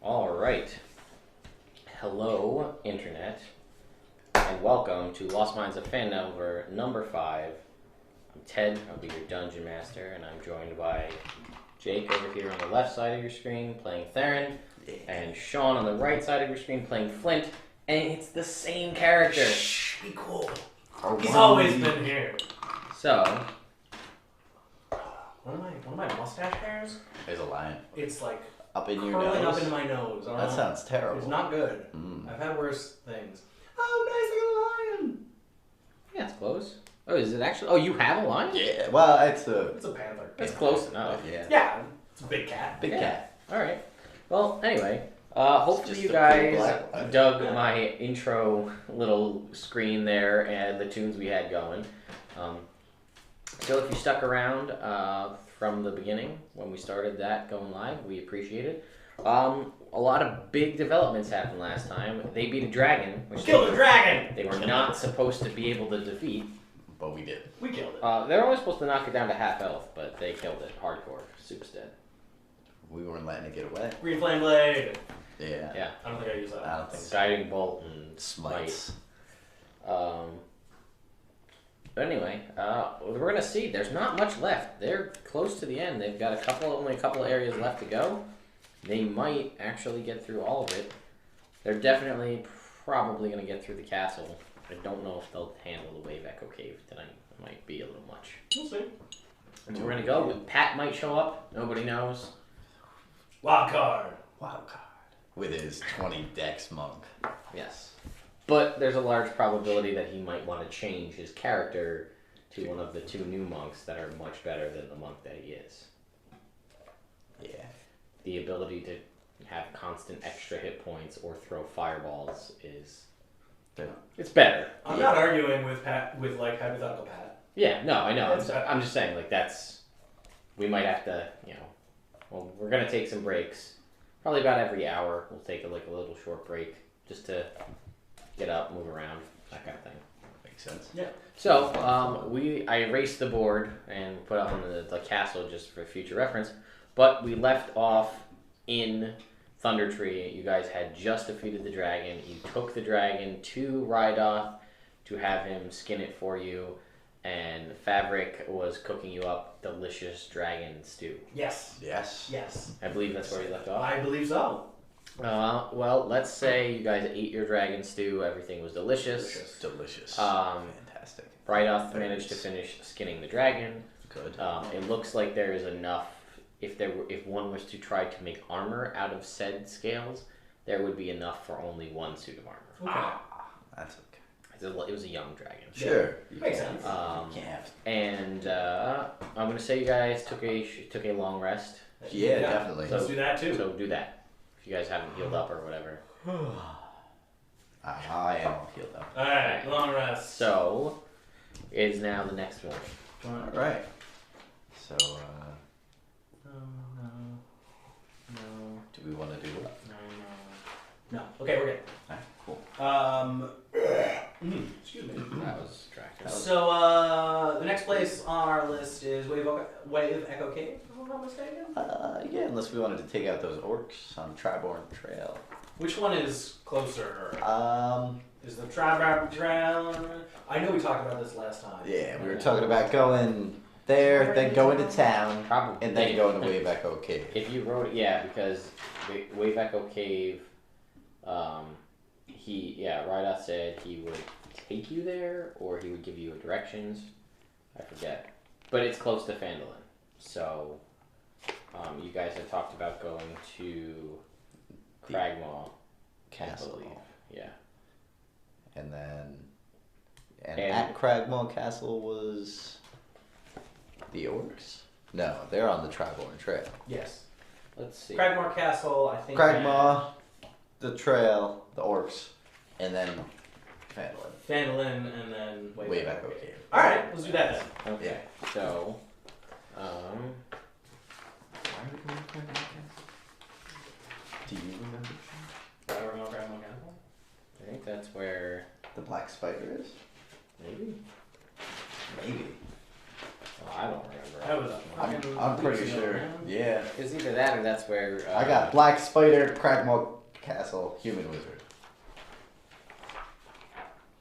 Alright. Hello, Internet, and welcome to Lost Minds of Phandelver number 5. I'm Ted, I'll be your Dungeon Master, and I'm joined by Jake over here on the left side of your screen playing Theron, and Sean on the right side of your screen playing Flint, and it's the same character. Shh, be cool. He's always been here. So, One of my mustache hairs, There's a lion. it's like Up in your curling nose? up into my nose. I don't That know. sounds terrible. It's not good. I've had worse things. Oh, nice, I got a lion. yeah, it's close. Oh, is it actually? Oh, you have a lion? Yeah, well, it's a It's a panther. That's close enough. yeah. Yeah, it's a big cat. Big cat. Alright. Well, anyway, hopefully just you a guys black light. dug my intro little screen there and the tunes we had going. So if you stuck around from the beginning when we started that going live, we appreciate it. A lot of big developments happened last time. They beat a dragon, which Kill the dragon! they were not supposed to be able to defeat. But we did. We killed it. They were only supposed to knock it down to half health, but they killed it hardcore. Soup's dead. We weren't letting it get away. Green flame blade. Yeah. Yeah. I don't think I use that. I don't think so. Guiding bolt and Smites. But anyway, we're gonna see. There's not much left. They're close to the end. They've got only a couple of areas left to go. They might actually get through all of it. They're definitely probably gonna get through the castle. I don't know if they'll handle the Wave Echo Cave tonight. It might be a little much. We'll see. So we're gonna go. Pat might show up. Nobody knows. Wild card. Wild card. With his 20 dex monk. Yes. But there's a large probability that he might want to change his character to one of the two new monks that are much better than the monk that he is. Yeah. The ability to have constant extra hit points or throw fireballs is... Yeah. It's better. I'm not arguing with Pat, with like hypothetical Pat. Yeah, no, I know. It's better. I'm just saying, like, that's... We might have to, Well, we're going to take some breaks. Probably about every hour. We'll take a little short break just to get up, move around, that kind of thing. Makes sense. Yeah. So, I erased the board and put it on the castle just for future reference, but we left off in Thundertree. You guys had just defeated the dragon. You took the dragon to Rydoth to have him skin it for you, and Fabric was cooking you up delicious dragon stew. Yes. Yes. Yes. I believe that's where you left off. I believe so. Well, let's say you guys ate your dragon stew. Everything was delicious. Delicious. Fantastic. Fantastic. Rydoth managed to finish skinning the dragon. Good. It looks like there is enough. If one was to try to make armor out of said scales, there would be enough for only one suit of armor. Okay. That's okay. It was a young dragon. Sure. Makes sense. You can't. And I'm gonna say you guys took a long rest. Yeah, definitely. Let's do that too. So do that. If you guys haven't healed up or whatever. I am all healed up. Alright, long rest. So it is now the next one. Alright. So, No. do we want to do what? No. Okay, we're good. Alright, cool. Excuse me. That was distracting. So, the next place on our list is Wave Echo Cave, if I'm not mistaken. Yeah, unless we wanted to take out those orcs on Triborn Trail. Which one is closer? Um, Is the Triborn Trail? I know we talked about this last time. yeah, we were talking about going there, then going to town, Probably. and then going to Wave Echo Cave. If you wrote it, yeah, because Wave Echo Cave, Rydoth said he would take you there, or he would give you directions. I forget. But it's close to Phandelver. So, you guys had talked about going to Cragmaw Castle. I believe. Yeah. And then, And- at Cragmaw Castle was the orcs? No, they're on the Triborn Trail. Yes. Let's see. Cragmaw Castle, I think. Cragmaw, the trail, the orcs, and then Phandelver. Phandalin, and then Wave Echo Cave. Alright, let's do that then. Okay. So, Why are we going to Cragmaw Castle? Do you remember? Cragmaw Castle? I think that's where The Black Spider is? maybe. Maybe. Well, I don't remember. That was a fucking I'm pretty weeks ago, sure. man. Yeah. It was either that or that's where. I got Black Spider, Cragmaw Castle, Human Wizard.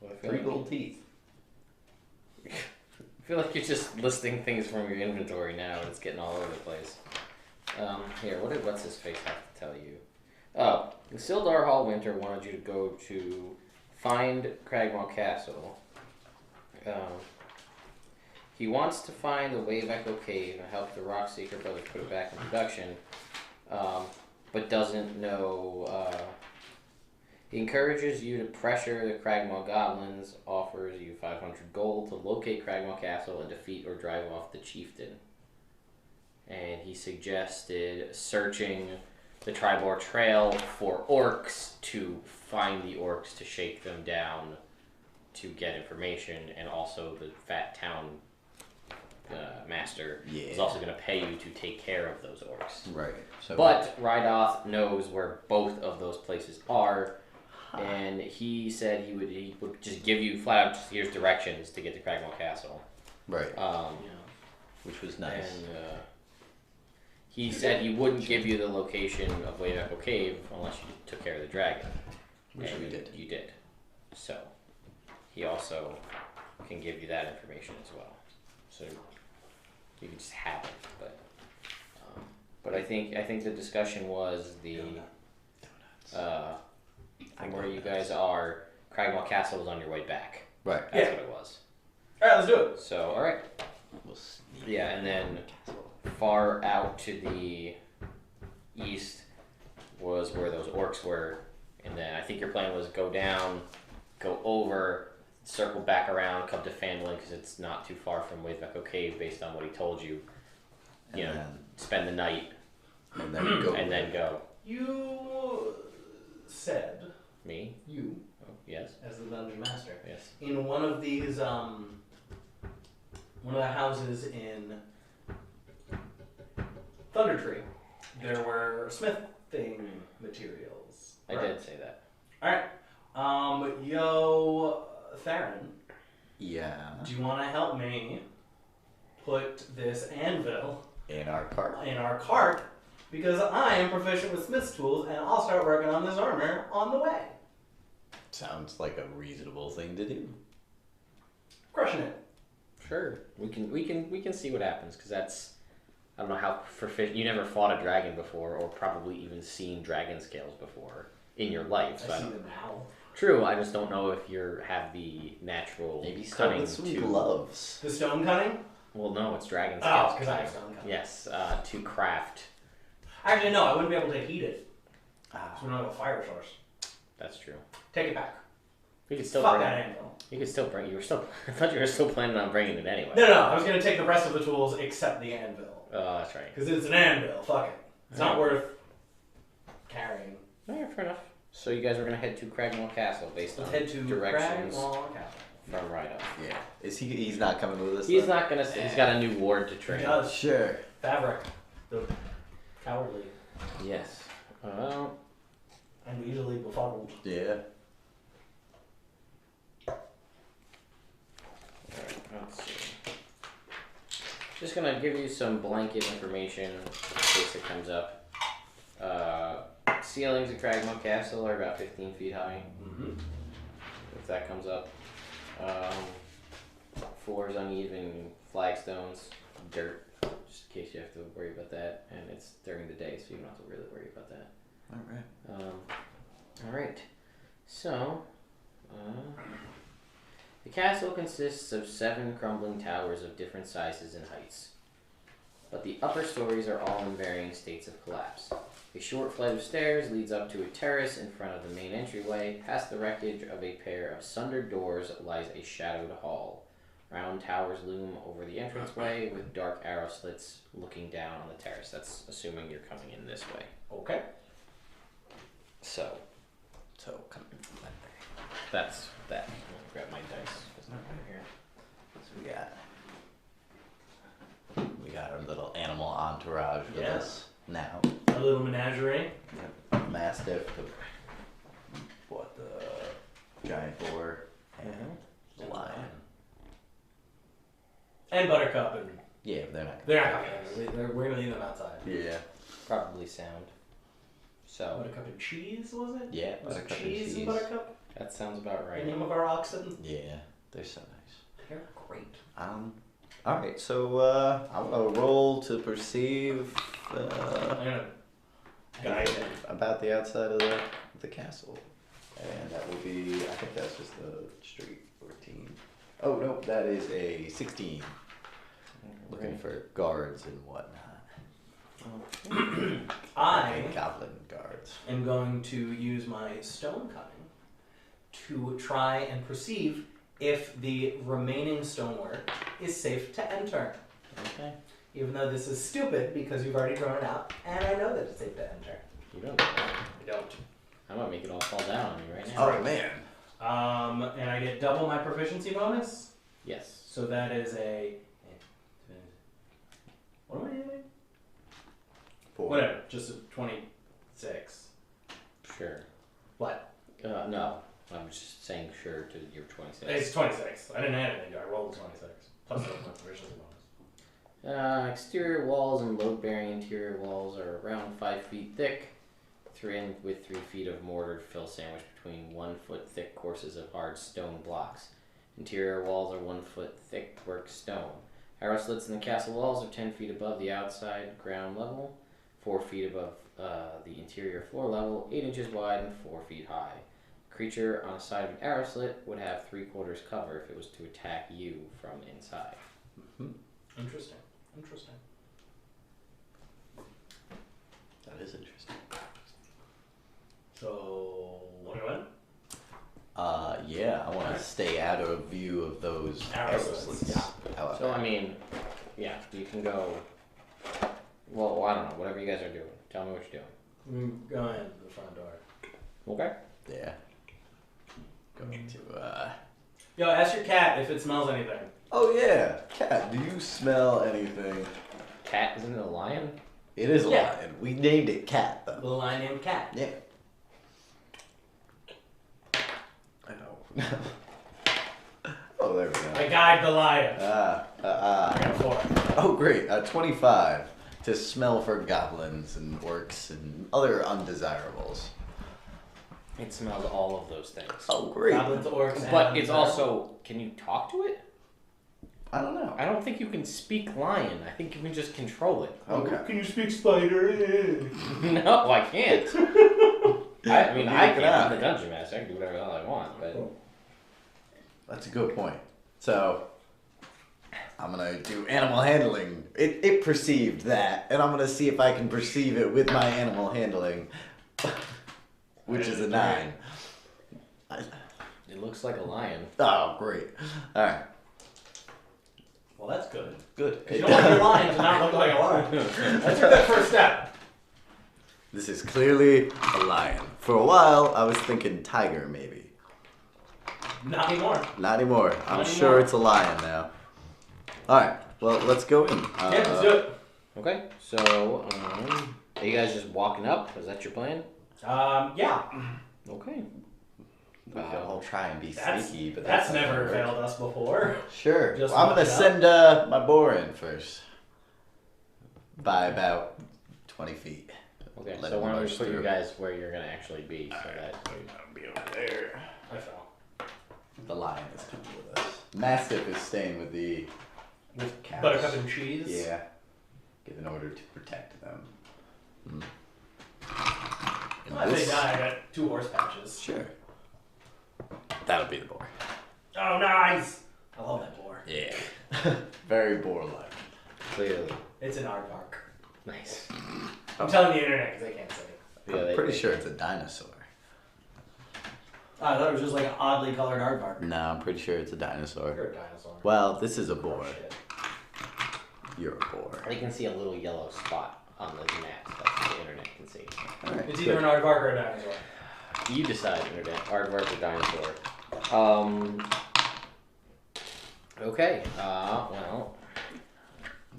I feel 3 like- gold teeth. I feel like you're just listing things from your inventory now, and it's getting all over the place. Here, what's his face have to tell you? Oh, Sildar Hallwinter wanted you to go to find Cragmaw Castle. He wants to find the Wave Echo Cave and help the Rockseeker brothers put it back in production, but doesn't know. He encourages you to pressure the Cragmaw Goblins, offers you 500 gold to locate Cragmaw Castle and defeat or drive off the chieftain. And he suggested searching the Tribor Trail for orcs to find the orcs to shake them down to get information, and also the fat town master is also going to pay you to take care of those orcs. Right. So But Rydoth knows where both of those places are, and he said he would just give you flat out just here's directions to get to Cragmaw Castle. Right. Yeah. Which was nice. And he said he wouldn't give you the location of Wave Echo Cave unless you took care of the dragon. Which And we did. You did. So he also can give you that information as well. So you can just have it. But I think the discussion was from where you guys are, Cragmaw Castle was on your way back. Right. That's what it was. Alright, let's do it. So alright. We'll sneak Yeah, and then castle. far out to the east was where those orcs were, and then I think your plan was go down, go over, circle back around, come to Phandelver because it's not too far from Wave Echo Cave based on what he told you. You know, spend the night And then go. and then go. You said, Me? you, Oh, yes. as the dungeon master, Yes. in one of these, one of the houses in Thundertree, there were smithing materials. I did say that. Alright. Yo, Theron, Yeah. do you want to help me put this anvil In our cart. in our cart? Because I am proficient with smith's tools, and I'll start working on this armor on the way. Sounds like a reasonable thing to do. Crushing it. Sure. We can see what happens because that's I don't know how proficient you never fought a dragon before or probably even seen dragon scales before in your life. So I I see don't- them now. True, I just don't know if you have the natural Maybe start cunning with some to. gloves. The stone cutting? Well, no, it's dragon Oh, scales. because I have cunning. stone cutting. Yes, to craft. Actually, no, I wouldn't be able to heat it. Ah. So we don't have a fire source. That's true. Take it back. You could still Fuck bring that it. anvil. You could still bring. You were still. I thought you were still planning on bringing it anyway. No, I was going to take the rest of the tools except the anvil. Oh, that's right. Because it's an anvil. Fuck it. It's not worth carrying. Oh, yeah, fair enough. So you guys were gonna head to Cragmaw Castle based Let's on head to directions Cragmaw Castle. from Rydoth. Yeah. Is he? He's not coming with us. He's then? not gonna. He's got a new ward to He train. does. Sure. Fabric. The cowardly. Yes. And easily befuddled. Yeah. Alright, let's see. Just gonna give you some blanket information in case it comes up. Ceilings at Cragmaw Castle are about 15 feet high. Mm-hmm. If that comes up. Floors uneven, flagstones, dirt. Just in case you have to worry about that. And it's during the day, so you don't have to really worry about that. All right. Alright, so, the castle consists of 7 crumbling towers of different sizes and heights, but the upper stories are all in varying states of collapse. A short flight of stairs leads up to a terrace in front of the main entryway. Past the wreckage of a pair of sundered doors lies a shadowed hall. Round towers loom over the entranceway with dark arrow slits looking down on the terrace. That's assuming you're coming in this way. Okay. So, Come from that way. that's that. I'll grab my dice. It's not right here. So we got our little animal entourage with Yeah. us now. A little menagerie. Mastiff, the giant boar, and the lion. And Buttercup and Yeah, but they're not. They're not coming in. We're gonna leave them outside. Yeah. Probably sound. So Buttercup and cheese, was it? Yeah, Was it buttercup and cheese and cheese. buttercup? that sounds about The right. name of our oxen? Yeah, they're so nice. They're great. All right, so I'm gonna roll to perceive I'm gonna guide it. about the outside of the castle, and that will be. I think that's just the straight 14. Oh no, that is a 16. Looking for guards and whatnot. I Goblin guards. am going to use my stone cutting to try and perceive if the remaining stonework is safe to enter. Okay. Even though this is stupid because you've already drawn it out, and I know that it's safe to enter. You don't. I don't. I'm gonna make it all fall down on you right now. Oh man. And I get double my proficiency bonus. Yes. So that is a. What am I doing? 4. Whatever. Just a 26. Sure. What? No. I'm just saying sure to your 26. It's 26. I didn't add anything to it. I rolled a 26. Plus double my proficiency bonus. Exterior walls and load-bearing interior walls are around 5 feet thick, with 3 feet of mortar fill sandwiched between 1 foot thick courses of hard stone blocks. Interior walls are 1 foot thick work stone. Arrow slits in the castle walls are 10 feet above the outside ground level, 4 feet above the interior floor level, 8 inches wide and 4 feet high. A creature on the side of an arrow slit would have 3/4 cover if it was to attack you from inside. Mm-hmm. Interesting. Interesting. That is interesting. So, what do I win? Yeah, I want to stay out of view of those Arrow arrow slits, slits. yeah. However. So, I mean, yeah, you can go. Well, I don't know. Whatever you guys are doing. Tell me what you're doing. Go in the front door. Okay. Yeah. Going to, Yo, ask your cat if it smells anything. Oh yeah, cat, do you smell anything? Cat, isn't it a lion? It is a Yeah. lion. We named it Cat, though. Little lion named Cat. Yeah. I know. Oh, there we go. I guide the lion. I got a 4. Oh, great. 25 to smell for goblins and orcs and other undesirables. It smells all of those things. Oh, great. Goblins, orcs, But and it's also, can you talk to it? I don't know. I don't think you can speak lion. I think you can just control it. Okay. Can you speak spider? No, I can't. I mean, I can. I'm the dungeon master. I can do whatever the hell I want, but That's a good point. So, I'm going to do animal handling. It perceived that, and I'm going to see if I can perceive it with my animal handling, which is a 9. it looks like a lion. Oh, great. All right. Well, that's good. Good. You don't want your lion to not look like a lion. That's your good first step. This is clearly a lion. For a while, I was thinking tiger, maybe. Not anymore. Not anymore. I'm Not sure anymore. it's a lion now. All right. Well, let's go in. Yeah, let's do it. Okay, so are you guys just walking up? Is that your plan? Yeah. Okay. I'll try and be That's, sneaky, but that's not never gonna work. failed us before. Sure. Just Well, I'm gonna walk it send my boar in first. By about 20 feet. Okay, Let so him why don't we march put you through. guys where you're gonna actually be, so that I'll be over there. I fell. The lion is coming with us. Mastiff is staying with the With cows. buttercup and cheese? Yeah. Give an order to protect them. And Well, if they die, I got 2 horse patches. Sure. That'll be the boar. Oh, nice! I love that boar. Yeah. Very boar-like. clearly. It's an aardvark. Nice. I'm telling the internet because they can't say it. Yeah, I'm pretty sure it's a dinosaur. I thought it was just like an oddly colored aardvark. No, I'm pretty sure it's a dinosaur. You're a dinosaur. Well, this is a Oh, boar. shit. You're a boar. I can see a little yellow spot on the map that the internet can see. All right. It's either an aardvark or a dinosaur. You decide, internet. Aardvark or dinosaur. Okay. Well,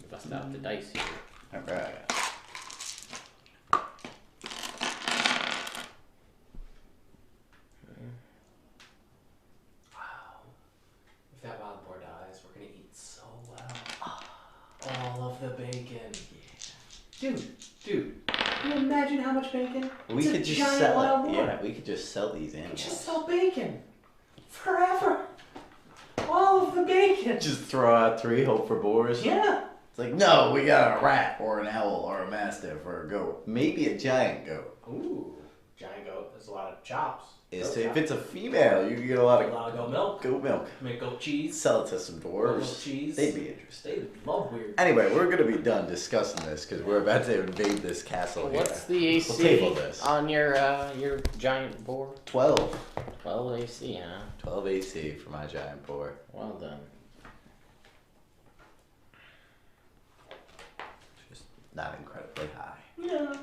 bust out the dice here. All right. Wow. If that wild boar dies, we're gonna eat so well. All of the bacon. Dude, can you imagine how much bacon? We It's could a just giant sell wild it. boar. Yeah, we could just sell these animals. Just sell bacon. Forever. All of the bacon. Just throw out 3, hope for boars. Yeah. It's like, no, we got a rat or an owl or a mastiff or a goat. Maybe a giant goat. Ooh, giant goat. There's a lot of chops. If it's a female, you can get a lot of goat milk. goat milk. Make goat cheese. Sell it to some Goat milk dwarves. cheese. They'd be interested. They love weird. Anyway, we're going to be done discussing this because we're about to invade this castle here. What's the AC We'll table this. on your giant boar? 12. 12 AC, huh? 12 AC for my giant boar. Well done. Just not incredibly high. Yeah.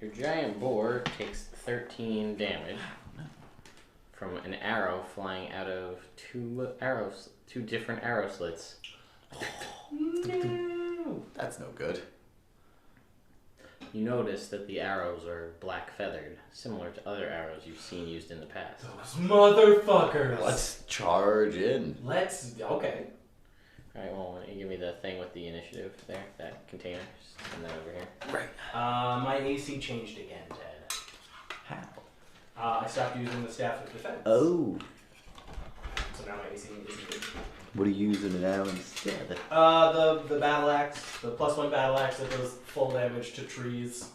Your giant boar takes 13 damage from an arrow flying out of two different arrow slits. No. That's no good. You notice that the arrows are black feathered, similar to other arrows you've seen used in the past. Those motherfuckers. Let's charge in. Okay. Alright, well, why don't you give me the thing with the initiative there, that container. Just send that over here. Right. My AC changed again, Ted. How? I stopped using the staff of defense. Oh. So now my AC is good. What are you using now instead? The battle axe, the +1 battle axe that does full damage to trees.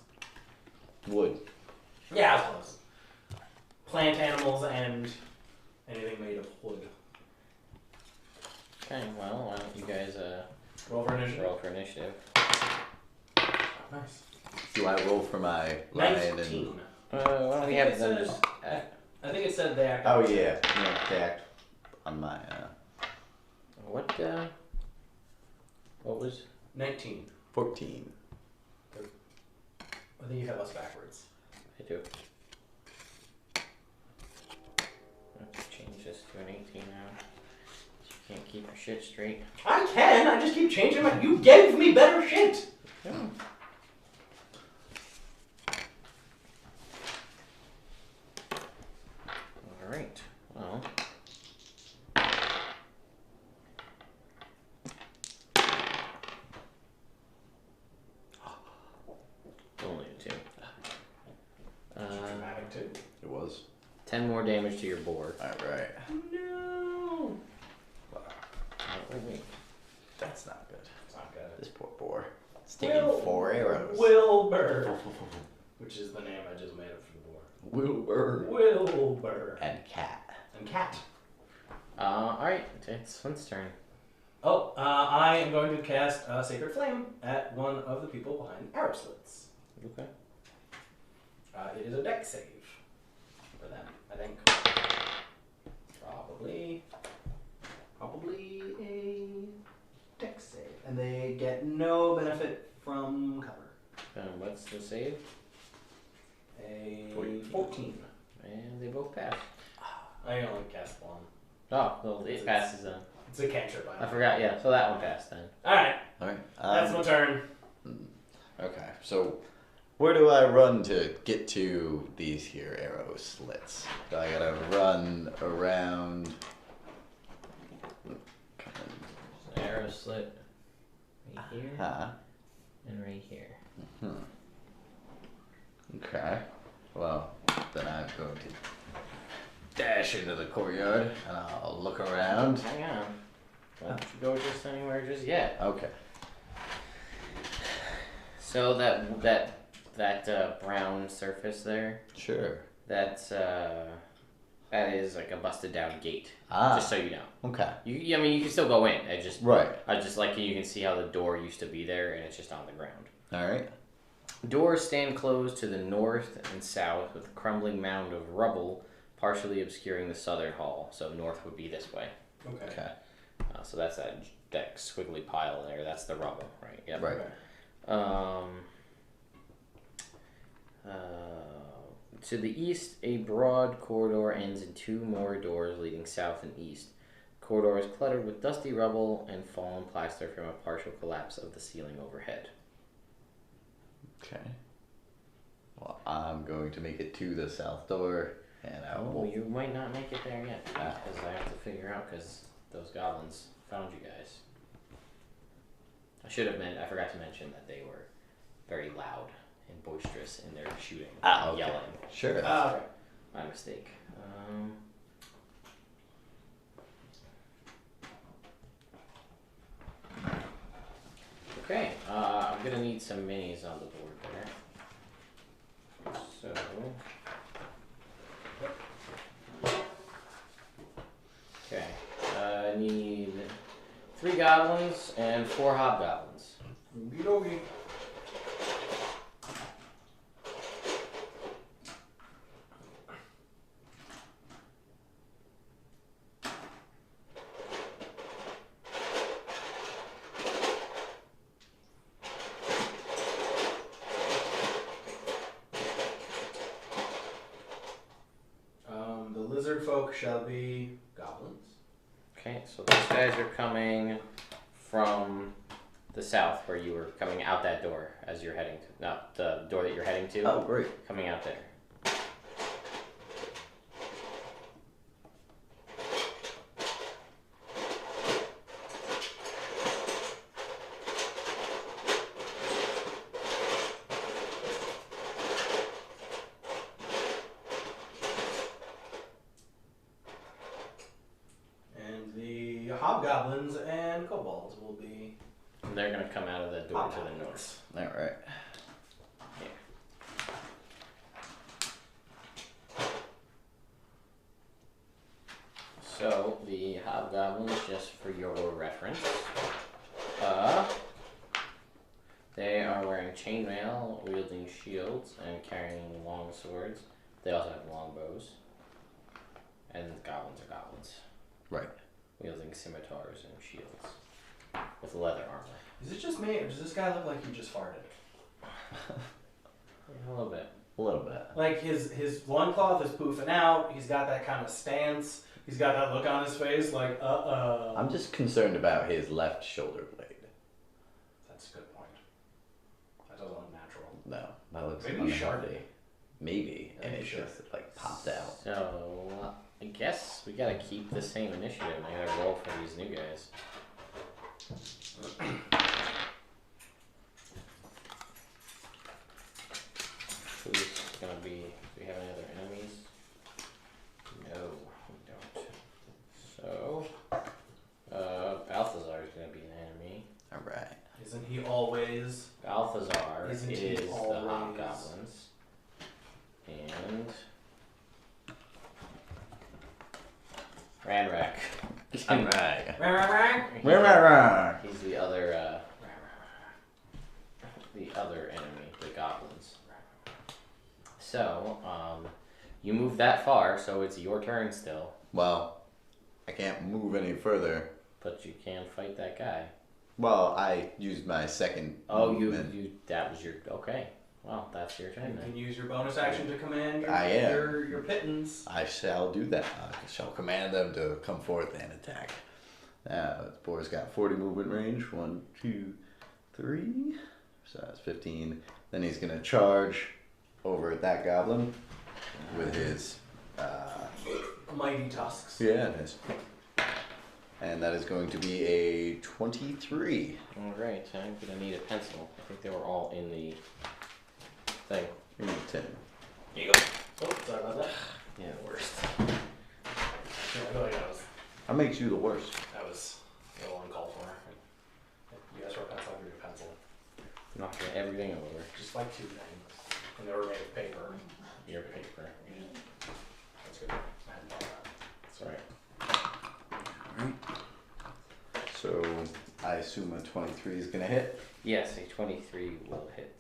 Wood. Yeah, as close. Plant animals and anything made of wood. Okay, well, why don't you guys Roll for initiative. roll for initiative. Nice. Do I roll for my lion 19. Why don't we have them just... I think it said they act. Oh yeah, no, they act on my. What was... 19. 14. I think you have us backwards. I do. Let's change this to an 18 now. You can't keep your shit straight. I can. I just keep changing my. You gave me better shit. Yeah. Alright, well. Only a 2. Dramatic too. It was. 10 more damage to your boar. Alright. No. Wait. That's not good. It's not good. This poor boar. It's taking 4 arrows. Wilbur, which is the name I just made up for the boar. Wilbur. Wilbur. And cat. And cat. Alright, it's Flint's turn. Oh, I am going to cast Sacred Flame at one of the people behind arrow slits. Okay. It is a dex save for them, I think. Probably a dex save. And they get no benefit from cover. What's the save? A 14. 14. And they both pass. I only cast one. Oh, well, it passes then. It's a cantrip. I forgot, yeah, so that one passed then. Alright, Alright. that's my turn. Okay, so where do I run to get to these here arrow slits? Do I gotta run around? Arrow slit right here Huh. and right here. Okay. Well, then I'm going to dash into the courtyard and I'll look around. Hang on. Don't you go just anywhere just yet. Okay. So that brown surface there, Sure. that is like a busted down gate. Ah. Just so you know. Okay. I mean, you can still go in. Right. I just like you can see how the door used to be there, and it's just on the ground. All right. Doors stand closed to the north and south, with a crumbling mound of rubble partially obscuring the southern hall. So north would be this way. Okay. So that's that squiggly pile there. That's the rubble, right? Yep. Right. To the east, a broad corridor ends in 2 more doors leading south and east. The corridor is cluttered with dusty rubble and fallen plaster from a partial collapse of the ceiling overhead. Okay. going to make it to the south door, and I Oh, will. you might not make it there yet, because I have to figure out, because those goblins found you guys. I forgot to mention that they were very loud and boisterous in their shooting, Okay. yelling. Sure. My mistake. Okay, I'm gonna need some minis on the board there. So, okay, I need 3 goblins and 4 hobgoblins. Okie The lizard folk shall be goblins. Okay, so those guys are coming from the south, where you were coming out that door as you're heading to, not the door that you're heading to. Oh, great. Coming out there. And the hobgoblins and kobolds will be And they're gonna come out of the door to the north. All right. So the hobgoblins, just for your reference, they are wearing chainmail, wielding shields, and carrying long swords. They also have long bows. And goblins are goblins, Right. wielding scimitars and shields with leather armor. Is it just me, or does this guy look like he just farted? A little bit. A little bit. Like his loincloth is poofing out. He's got that kind of stance. He's got that look on his face, like I'm just concerned about his left shoulder blade. That's a good point. That doesn't look natural. No, that looks Maybe unhealthy. shardy. Maybe, and Maybe it's shardy. just like popped out. So I guess we gotta keep the same initiative. I gotta roll for these new guys. Who's gonna be? Do we have any other enemies? No, we don't. So, Balthazar is gonna be an enemy. All right. Isn't he always? Balthazar Isn't is he the always- hobgoblins. And Ranrak. All right. Rah. He's the other enemy, the goblins. So, you moved that far, so it's your turn still, Well, I can't move any further. but you can fight that guy. Well, I used my second. Oh, movement. that was your, okay. Well, that's your turn You then. can use your bonus action to command I am. your pittance. I shall do that. I shall command them to come forth and attack. Now, this boy's got 40 movement range. 1, 2, 3. So that's 15. Then he's going to charge over at that goblin with his. Mighty tusks. Yeah, it is. And that is going to be a 23. Alright, I'm gonna need a pencil. I think they were all in the thing. Give me 10. Here you go. Oh, sorry about that. Yeah, worst. Yeah, I feel like That makes you the worst. that was a little uncalled for. You guys were pencil, I drew a pencil. Knocking everything over. Just like 2 things. And they were made of paper. Your paper. That's good. I hadn't thought of that. That's right. So I assume a 23 is going to hit. Yes, a 23 will hit.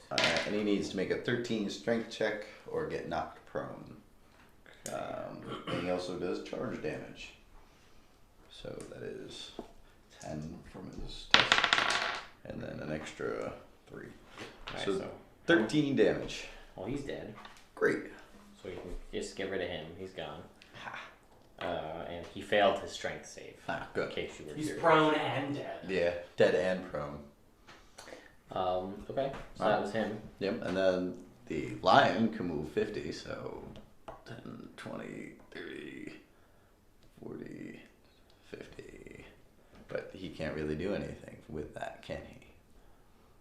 And he needs to make a 13 strength check or get knocked prone. And he also does charge damage. So that is 10 from his test. And then an extra 3. Alright, So so 13 damage. well, he's dead. Great. So we can just get rid of him. He's gone. And he failed his strength save. Ah, In good. case you were He's curious. prone and dead. Yeah, dead and prone. Okay, so that was him. Yep, and then The lion can move 50, so 10, 20, 30, 40, 50. But he can't really do anything with that, can he?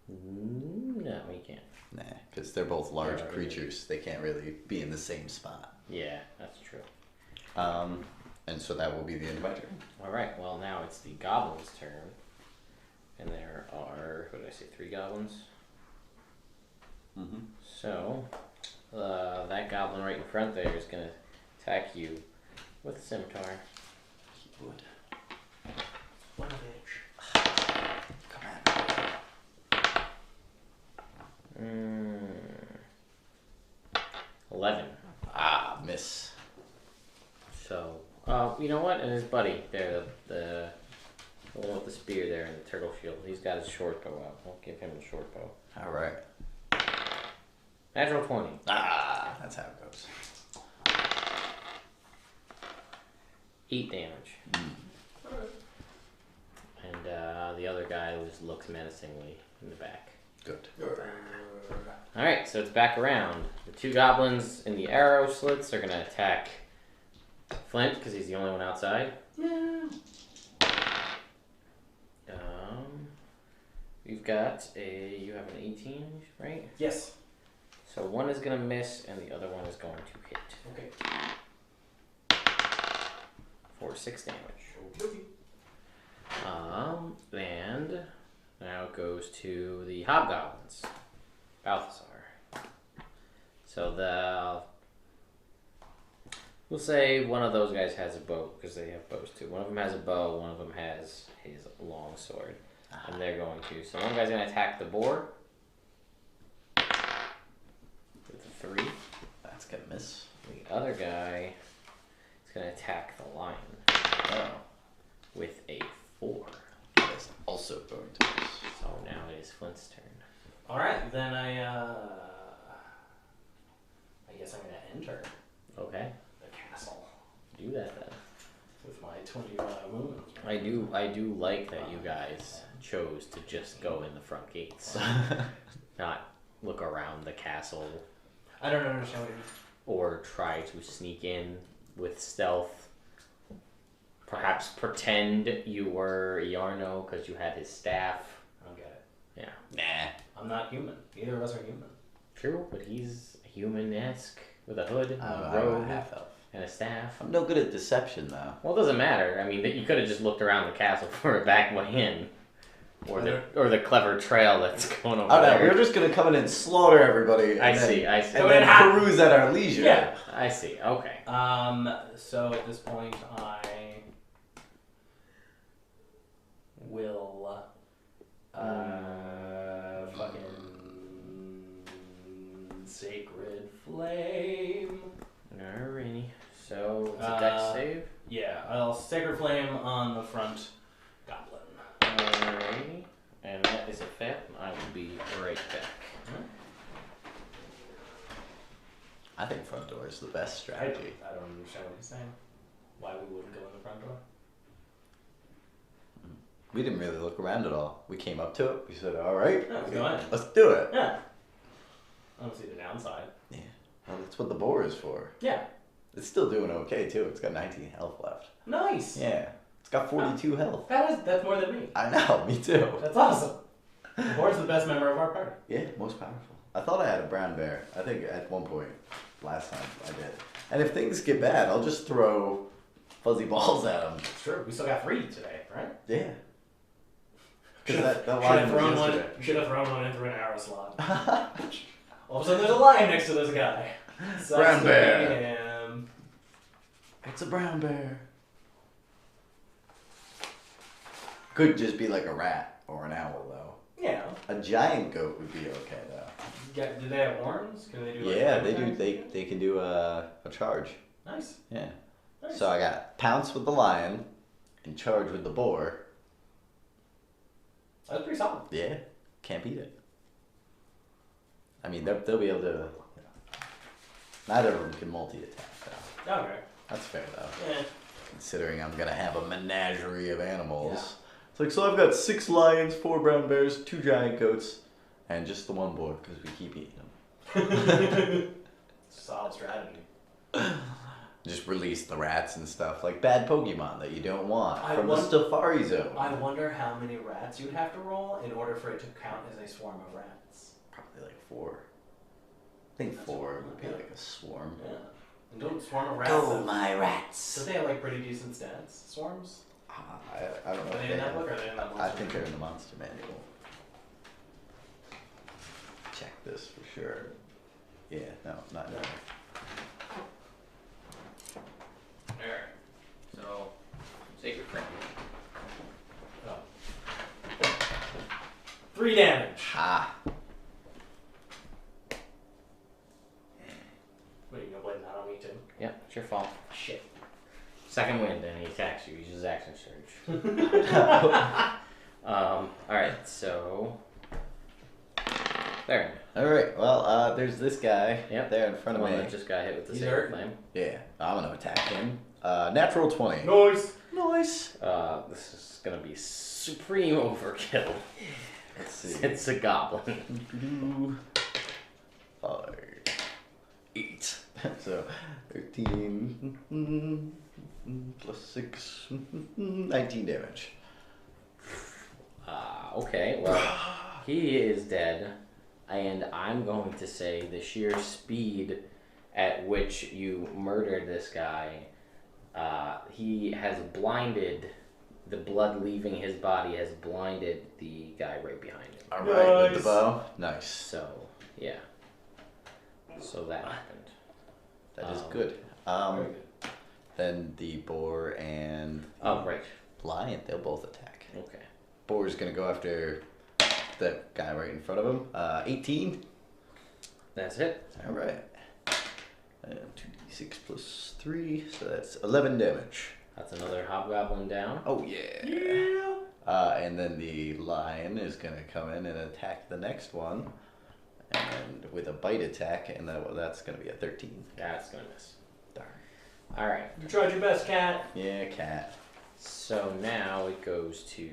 No, he can't. Nah, because they're both large Yeah, creatures. They can't really be in the same spot. Yeah, that's true. And so that will be the end of my turn. Alright, well now it's the goblins' turn. And there are, what did I say, 3 goblins? Mm-hmm. So, that goblin right in front there is going to attack you with a scimitar. He would. What a bitch. Come at me. 11. Ah, miss. So, you know what? And his buddy there, the one with the spear there and the turtle shield, he's got his short bow out. I'll give him the short bow. All right. Natural 20. Ah, that's how it goes. 8 damage. And the other guy just looks menacingly in the back. Good. Alright, so it's back around. The 2 goblins in the arrow slits are going to attack Flint, because he's the only one outside. Yeah. We've got you have an 18, right? Yes. So one is going to miss, and the other one is going to hit. Okay. For 6 damage. Okay. And now it goes to the Hobgoblins. Balthazar. So we'll say one of those guys has a bow, because they have bows too. One of them has a bow, one of them has his long sword. And they're going to. So one guy's going to attack the boar. With a 3. That's gonna miss. The other guy is going to attack the lion. Oh. With a 4. That is also going to miss. So now it is Flint's turn. Alright, then I guess I'm going to enter Okay. the castle Do that then. with my 25 movement. I do like that you guys chose to just go in the front gates. Not look around the castle I don't understand what you mean. or try to sneak in with stealth. Perhaps pretend you were Yarno because you had his staff. I don't get it. Yeah. Nah. I'm not human. Neither of us are human. True, but he's human-esque with a hood, I'm a a robe, half elf. and a staff. I'm no good at deception though. Well, it doesn't matter. I mean, you could have just looked around the castle for a back way in. Or the clever trail that's going over Oh no, there. we're just gonna come in and slaughter everybody. I and then- see. And then peruse at our leisure. Yeah. I see. Okay. So at this point, I will fucking sacred flame. Alrighty. So it's a dex save. Yeah, I'll sacred flame on the front goblin. Alrighty. And that is a fail. I will be right back. I think front door is the best I strategy. don't understand what he's saying. Why we wouldn't go in the front door? We didn't really look around at all. We came up to it. We said, "All right, No, go in. let's do it." Yeah. I don't see the downside. Yeah. Well, that's what the boar is for. Yeah. It's still doing okay too. It's got 19 health left. Nice. Yeah. It's got 42 health. That's more than me. I know. Me too. That's awesome. The board's the best member of our party. Yeah, most powerful. I thought I had a brown bear. I think at one point last time I did. And if things get bad, I'll just throw fuzzy balls at them. It's true. We still got 3 today, right? Yeah. Because that Should line have was thrown one. yesterday. Should have thrown one in through an arrow slot. All of a sudden, there's a lion next to this guy. Brown bear. Him. It's a brown bear. Could just be like a rat or an owl though. Yeah. A giant goat would be okay though. Do they have horns? Can they do? Like Yeah, they do. things? They can do a charge. Nice. Yeah. Nice. So I got pounce with the lion, and charge with the boar. That's pretty solid. Yeah, can't beat it. I mean, they'll be able to. Neither of them can multi-attack though. Okay. That's fair though. Yeah. Considering I'm gonna have a menagerie of animals. Yeah. It's like, so I've got 6 lions, 4 brown bears, 2 giant goats, and just the one boar because we keep eating them. Solid strategy. Just release the rats and stuff, like bad Pokemon that you don't want I from want- the Safari Zone. I wonder how many rats you'd have to roll in order for it to count as a swarm of rats. Probably like 4. I think 4 would be like a swarm. Yeah. And don't swarm of rats. Go, my rats! Do they have like pretty decent stats? Swarms? I don't know Are if they in that book or are they in that monster? I think they're in the monster manual. Check this for sure. Yeah, no, not in there. Alright. So, Sacred Flame. Oh. 3 damage. Ah! Wait, you gonna blame that on me too? Yeah, it's your fault. Shit. Second wind, and he attacks you. He uses action surge. Alright, so. There. Alright, well, there's this guy Yep. there in front The of one me. that just got hit with the He's Sacred hurt. Flame. Yeah, I'm gonna attack him. Natural 20. Nice. Nice! This is gonna be supreme overkill. Let's see. It's a goblin. 5, 8. So 13 plus 6, 19 damage. Okay, well, he is dead, and I'm going to say the sheer speed at which you murdered this guy, he has blinded, the blood leaving his body has blinded the guy right behind him. Alright, with Nice. the bow. Nice. So, yeah. So that happened. That is Um, good. Very good. Then the boar and Oh, right. lion, they'll both attack. Okay. Boar's gonna go after the guy right in front of him. 18. That's it. Alright. And 2d6 plus 3, so that's 11 damage. That's another hobgoblin down. Oh yeah. Yeah. And then the lion is gonna come in and attack the next one, and with a bite attack, and that's gonna be a 13. That's gonna miss. Darn. Alright. You tried your best, cat. Yeah, cat. So now it goes to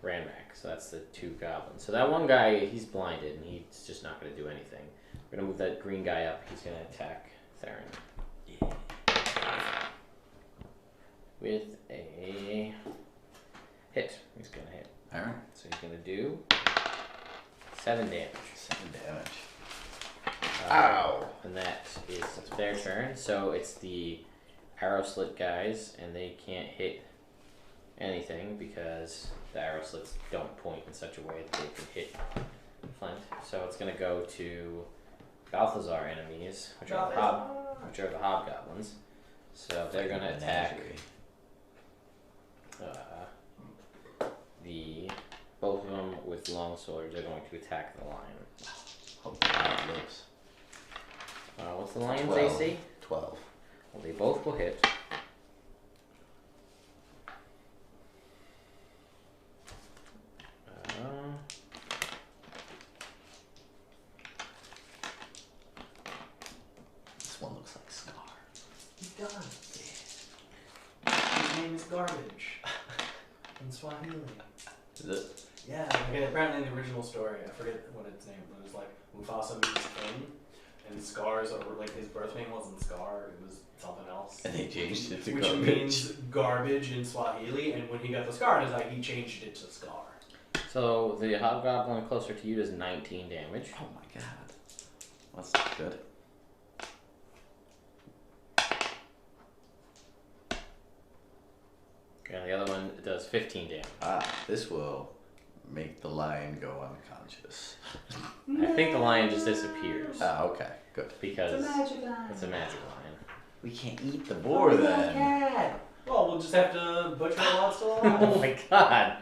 Ranmack. So that's the 2 goblins. So that one guy, he's blinded and he's just not going to do anything. We're going to move that green guy up. He's going to attack Theron. With a hit. He's going to hit. Alright. So he's going to do 7 damage. 7 damage. Uh, Ow! And that is their turn. So it's the arrow slit guys, and they can't hit anything because the arrow slits don't point in such a way that they can hit Flint. So it's going to go to Balthazar enemies, which are the hobgoblins. So they're going to attack both of them with long swords. They're going to attack the lion. Hope the lion lives. What's the lion's 12. AC? 12. Well, they both will hit. This one looks like Scar. He does. His name is Garbage. In Swahili. Is it? Yeah, like apparently in the original story, I forget what its name was. It was like Mufasa meets King, and Scar's, or like his birth name wasn't Scar, it was something else. And they changed it to Which garbage. means garbage in Swahili, and when he got the scar on his eye, he changed it to Scar. So the hobgoblin closer to you does 19 damage. Oh my god. That's not good. And the other one does 15 damage. This will make the lion go unconscious. I think the lion just disappears Okay, good. because magic eye. it's a magic lion. We can't eat the boar then. Cat. Well, we'll just have to butcher the lot still alive. Oh my god!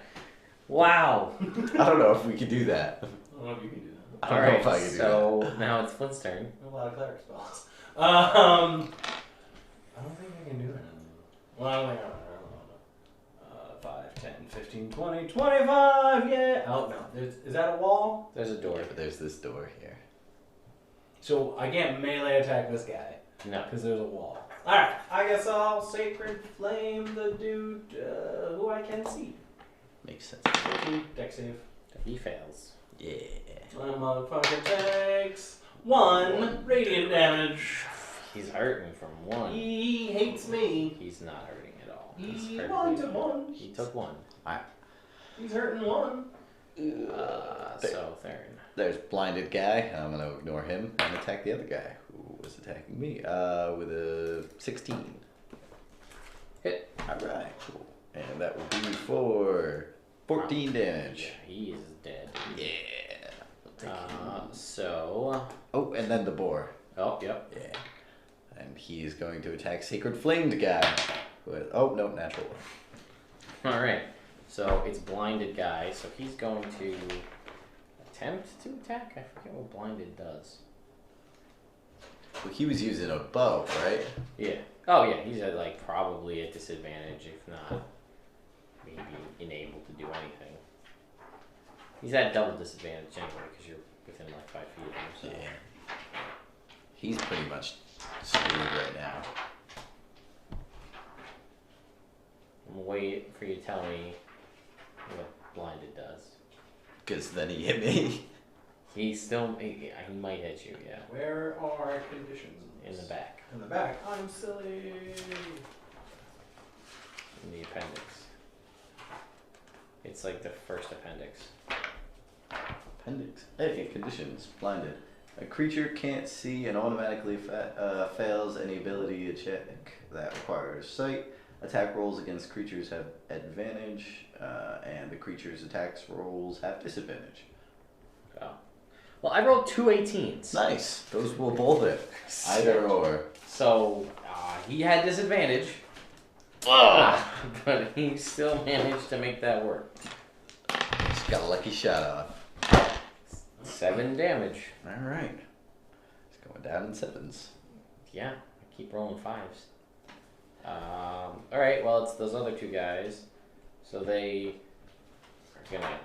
Wow. I don't know if we could do that. I don't know if you can do that. I don't know if I can do so now it's Flint's turn. A lot of cleric spells. I don't think I can do it. Well, I don't think I don't know. 5, 10, 15, 20, 25, yeah! Oh, no. Is that a wall? There's a door. Yeah, but there's this door here. So I can't melee attack this guy, No. because there's a wall. Alright, I guess I'll Sacred Flame the dude who I can see. Makes sense. 14, deck save. He fails. Yeah. My motherfucker takes 1 radiant damage. He's hurting from 1. He hates me. He's not hurting at all. He wanted 1. He took 1. He's hurting 1. So Theron. There's blinded guy. I'm gonna ignore him and attack the other guy who was attacking me with a 16. Hit. All right, cool. And that will be for 14 damage. Yeah, he is dead. Yeah. So. Oh, and then the boar. Oh, yep. Yeah. And he is going to attack Sacred Flamed guy. With, oh, no, natural. Alright. So it's blinded guy. So he's going to attempt to attack? I forget what blinded does. Well, he was using a bow, right? Yeah. Oh, yeah. He's at, like, probably at disadvantage, if not maybe unable to do anything. He's at double disadvantage anyway, because you're within, like, 5 feet of him, so. Yeah. He's pretty much screwed right now. I'm waiting for you to tell me what blinded does. Because then he hit me. He still, he might hit you, yeah. Where are conditions? In the back. In the back. I'm silly. In the appendix. It's like the first appendix. Appendix. Hey, conditions. Blinded. A creature can't see and automatically fails any ability check that requires sight. Attack rolls against creatures have advantage, and the creature's attacks rolls have disadvantage. Oh. Well, I rolled 2 18s. Nice. Those will both hit. Either or. So, he had disadvantage. But he still managed to make that work. Just got a lucky shot off. 7 damage. Alright. It's going down in 7s. Yeah, I keep rolling 5s. Alright, well, it's those other 2 guys. So they are gonna.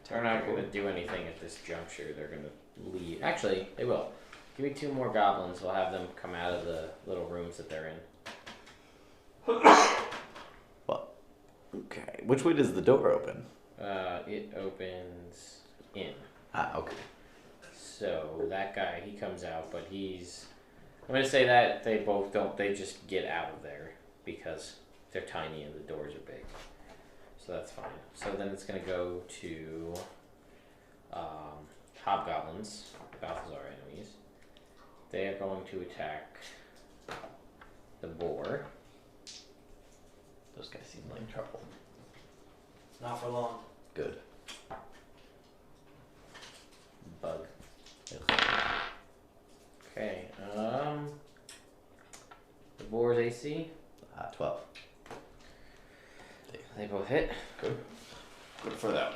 They're not gonna do anything at this juncture. They're gonna leave. Actually, they will. Give me 2 more goblins. We'll have them come out of the little rooms that they're in. Well, okay. Which way does the door open? It opens in. Okay. So that guy, he comes out, but he's. I'm gonna say that they both don't. They just get out of there because they're tiny and the doors are big. So that's fine. So then it's gonna go to Hobgoblins, Balthazar enemies. They are going to attack the boar. Those guys seem like trouble. Not for long. Good. Bug. Okay. The boar's AC. 12. They both hit. Good. Good for them.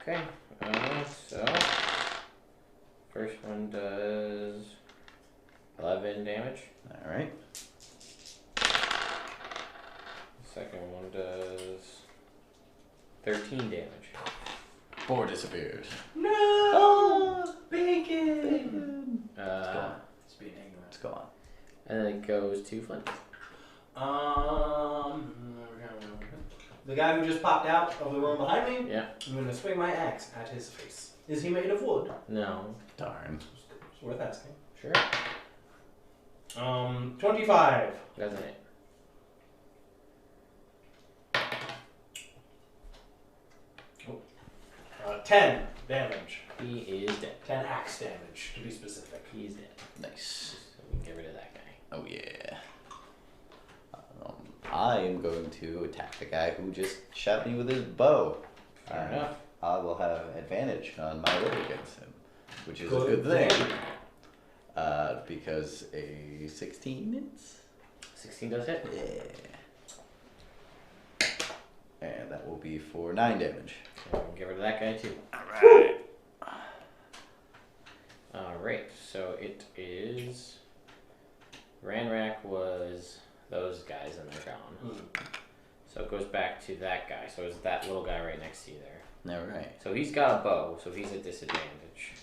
Okay. So first one does 11 damage. All right. Second one does 13 damage. Boar disappears. No! Bacon! It's being ignorant. It's gone. And then it goes to Flint. The guy who just popped out of the room behind me? Yeah. I'm gonna swing my axe at his face. Is he made of wood? No. Darn. It's worth asking. Sure. 25. Doesn't it? Oh. 10 damage. He is dead. 10 axe damage, to be specific. He's dead. Nice. So we can get rid of that guy. Oh yeah. I am going to attack the guy who just shot me with his bow. Fair enough. I will have advantage on my roll against him, which is a good thing. Because a 16 hits. 16 does hit? Yeah. And that will be for 9 damage. So we'll get rid of that guy too. Alright. Alright, so it is. Ranrak was those guys and they're gone. So it goes back to that guy. So it's that little guy right next to you there. Alright. So he's got a bow, so he's at disadvantage.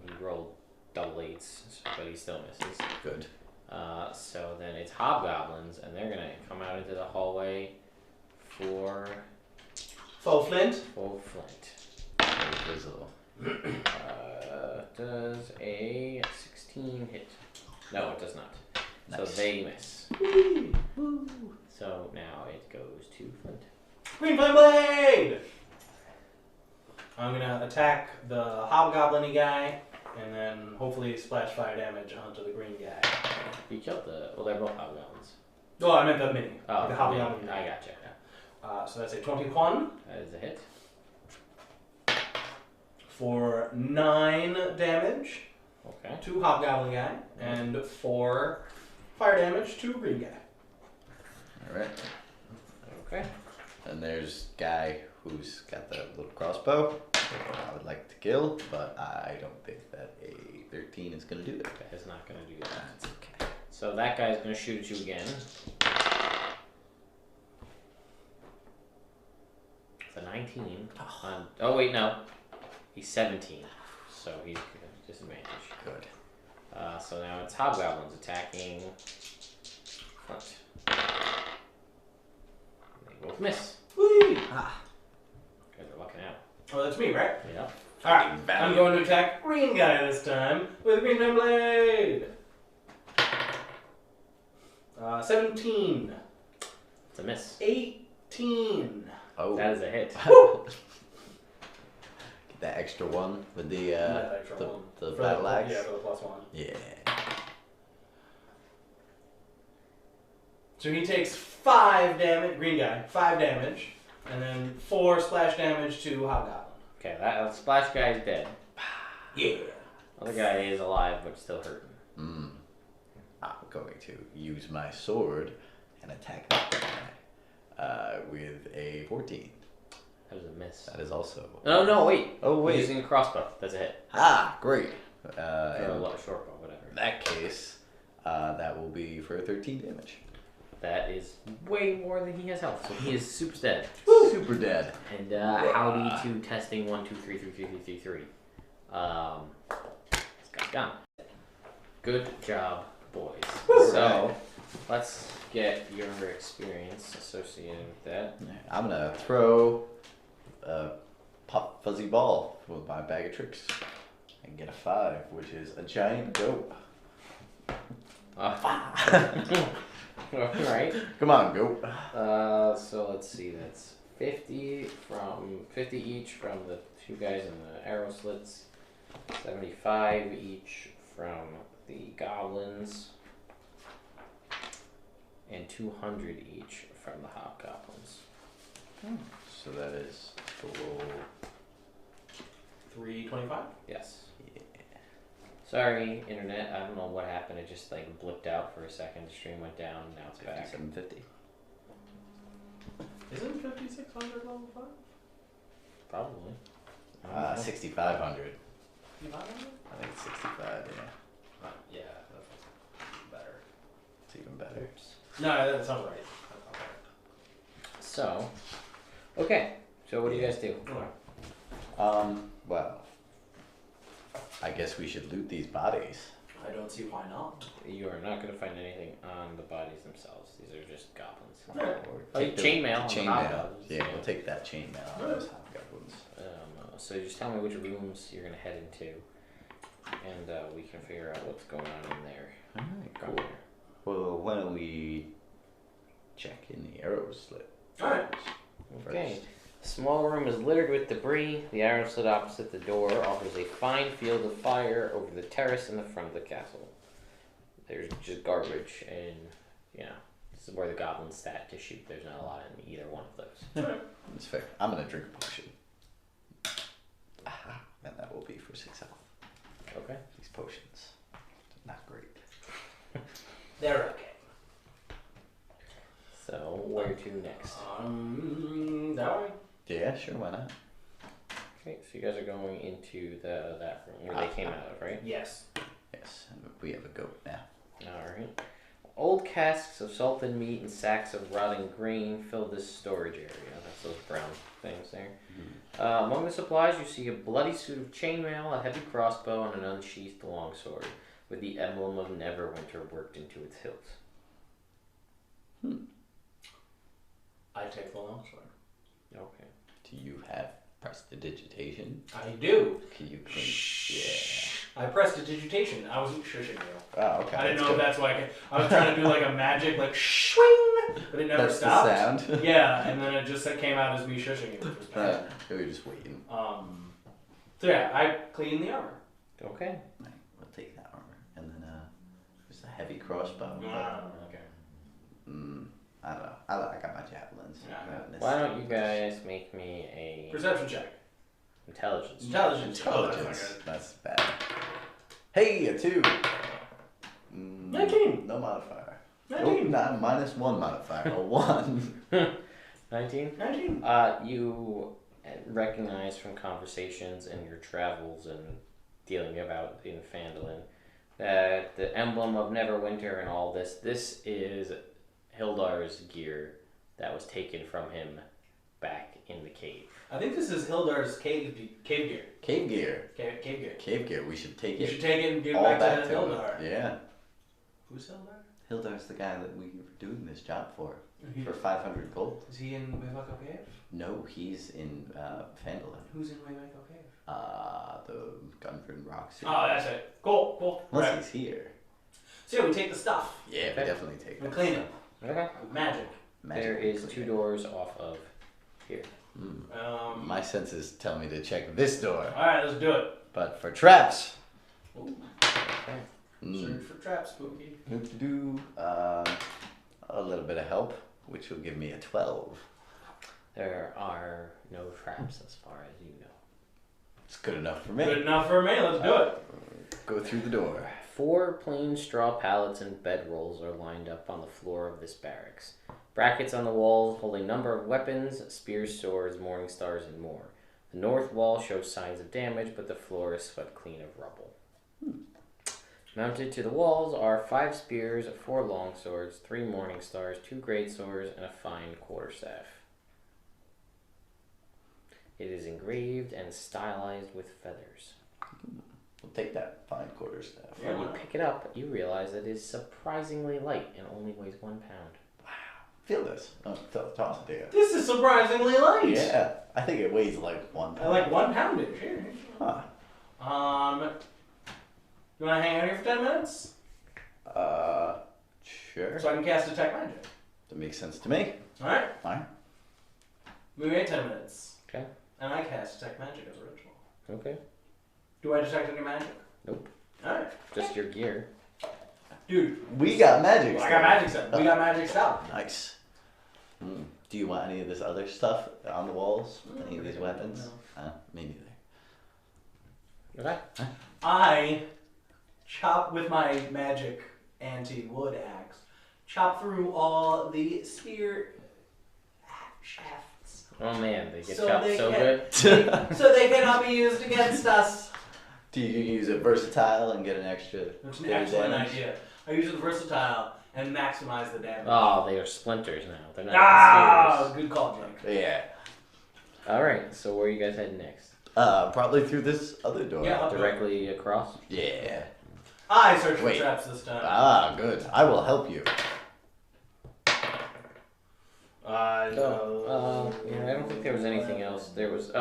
He rolled double 8s, but he still misses. Good. So then it's Hobgoblins, and they're gonna come out into the hallway for Full flint. full flint. Fizzle. Does a 16 hit? No, it does not. So Nice. they miss. So now it goes to Flint. Green flame blade. I'm gonna attack the hobgoblin guy, and then hopefully splash fire damage onto the green guy. You killed the. Well, they're both Hobgoblins. Oh, I meant the mini. Oh, the hobgoblin I guy. gotcha. So that's a 21 That is a hit. for 9 damage Okay. to hobgoblin guy, and 4 fire damage to green guy. All right. Okay. And there's guy who's got the little crossbow. I would like to kill, but I don't think that a 13 is gonna do it. That is not going to do that. That's okay. So that guy's going to shoot at you again. It's a 19. Oh, wait, no. He's 17. So he's at disadvantage. Good. So now it's Hobgoblins attacking Flint. They both miss. Whee! Ah. You guys are lucking out. Oh, that's me, right? Yep. Alright, Value. I'm going to attack green guy this time with green flame blade. 17. It's a miss. 18. Oh. That is a hit. Get that extra one with the That extra one. the For battle axe. Yeah, for the +1. Yeah. So he takes 5 damage, green guy, 5 damage, and then 4 splash damage to hobgoblin. Okay, that splash guy is dead. Yeah. Other guy is alive but still hurting. I'm going to use my sword and attack that guy with a 14. That was a miss. That is also. Oh no! Wait. Oh wait. He's using a crossbow. That's a hit. Ah, great. Or a short bow, whatever. In that case, that will be for 13 damage. That is way more than he has health, so he is super dead. Super dead. And howdy to testing 1 2 3 3 3 3 3 3. It's got done. Good job, boys. So let's get your experience associated with that. I'm gonna throw a pop fuzzy ball with my bag of tricks and get a 5, which is a giant goat. Alright. Come on, goat. So let's see, that's 50 each from the 2 guys in the arrow slits, 75 each from the goblins, and 200 each from the hobgoblins. So that is total. 325. Yes. Sorry, internet. I don't know what happened. It just like blipped out for a second. The stream went down. Now it's back. 750. Isn't 5600 level 5? Probably. 6,500. 500? I think it's 65. Yeah, Yeah, that's better. it's even better. No, that sounds right. So, okay. So what do you guys do? Well, I guess we should loot these bodies. I don't see why not. You are not going to find anything on the bodies themselves. These are just goblins. Right. Oh, Take the chainmail on the chainmail. hobgoblins. Yeah, we'll take that chainmail on those hobgoblins. So just tell me which rooms you're going to head into, and we can figure out what's going on in there. Alright, From cool. Well, why don't we check in the arrow slit? Alright. Okay. First. The small room is littered with debris. The arrow slit opposite the door offers a fine field of fire over the terrace in the front of the castle. There's just garbage, and this is where the goblins sat to shoot. There's not a lot in either one of those. That's fair. I'm gonna drink a potion. And that will be for 6 health. Okay. These potions, not great. They're okay. So where to next? That way? Yeah, sure, why not? Okay, so you guys are going into that room where they came out of, right? Yes. Yes, and we have a goat now. All right. Old casks of salted meat and sacks of rotting grain fill this storage area. That's those brown things there. Among the supplies, you see a bloody suit of chainmail, a heavy crossbow, and an unsheathed longsword, with the emblem of Neverwinter worked into its hilt. I take the longsword. Okay. Do you have prestidigitation? I do. Can you clean? Yeah. I pressed a digitation. I wasn't shushing you. Oh, okay. I didn't know if that's why I was trying to do like a magic, like swing, but it never That's stopped. the sound. Yeah, and then it just came out as me shushing you, which was bad. We were just waiting. So yeah, I clean the armor. Okay. Right, we'll take that armor. And then there's a heavy crossbow. Okay. I don't know. I got my javelins. Yeah. Why don't you guys make me a Perception check. intelligence? Intelligence. Oh, that's not Intelligence. good. That's bad. Hey, a 2. 19. No modifier. 19. Nope, not -1 modifier. A 1. 19? 19. You recognize from conversations and your travels and dealing about in Phandelver that the emblem of Neverwinter and all this is Hildar's gear that was taken from him back in the cave. I think this is Hildar's cave gear. Cave gear. Cave gear. Cave gear. We should take You it should take it and give it all back, back to to Hildar. him. Yeah. Who's Hildar? Hildar's the guy that we were doing this job for. He- For 500 gold. Is he in Wayvako Cave? No, he's in Phandelver. Who's in Wayvako Cave? The Gundren Rockseeker. Oh, that's it. Cool. Unless Right. he's here. So yeah, we take the stuff. Yeah, we definitely take We that. clean it. Okay. With magic. There is 2 doors off of here. My senses tell me to check this door, Alright, let's do it. but for traps. Ooh. Okay. Search for traps, spooky. A little bit of help, which will give me a 12. There are no traps as far as you know. It's good enough for me. Good enough for me. Let's do it. Go through the door. 4 plain straw pallets and bedrolls are lined up on the floor of this barracks. Brackets on the walls hold a number of weapons, spears, swords, morning stars, and more. The north wall shows signs of damage, but the floor is swept clean of rubble. Mounted to the walls are 5 spears, 4 long swords, 3 morning stars, 2 great swords, and a fine quarterstaff. It is engraved and stylized with feathers. We'll take that fine quarterstaff. Yeah. When you pick it up, you realize it is surprisingly light and only weighs 1 pound. Feel this. Oh, toss it there. This is surprisingly light. Yeah, I think it weighs like 1 pound. I like 1 poundage. Here. Huh. You want to hang out here for 10 minutes? Sure. So I can cast Detect Magic. That makes sense to me. Alright? Fine. We wait 10 minutes. Okay. And I cast Detect Magic as a ritual. Okay. Do I detect any magic? Nope. Alright. Just your gear. Dude, We got magic I stuff. got magic stuff. We got magic stuff. Nice. Do you want any of this other stuff on the walls? Any of these weapons? Me neither. Okay. I chop with my magic anti-wood axe. Chop through all the spear shafts. Oh man, they get So chopped they so can- good. So they cannot be used against us. Do you use it versatile and get an extra That's an bit of excellent damage? idea. I use it versatile and maximize the damage. Oh, they are splinters now. They're not Ah, good call, Jake. Yeah. Alright, so where are you guys heading next? Probably through this other door. Yeah. Directly across? Yeah. I search for Wait. traps this time. Ah, good. I will help you. Yeah, I don't think there was anything else. There was,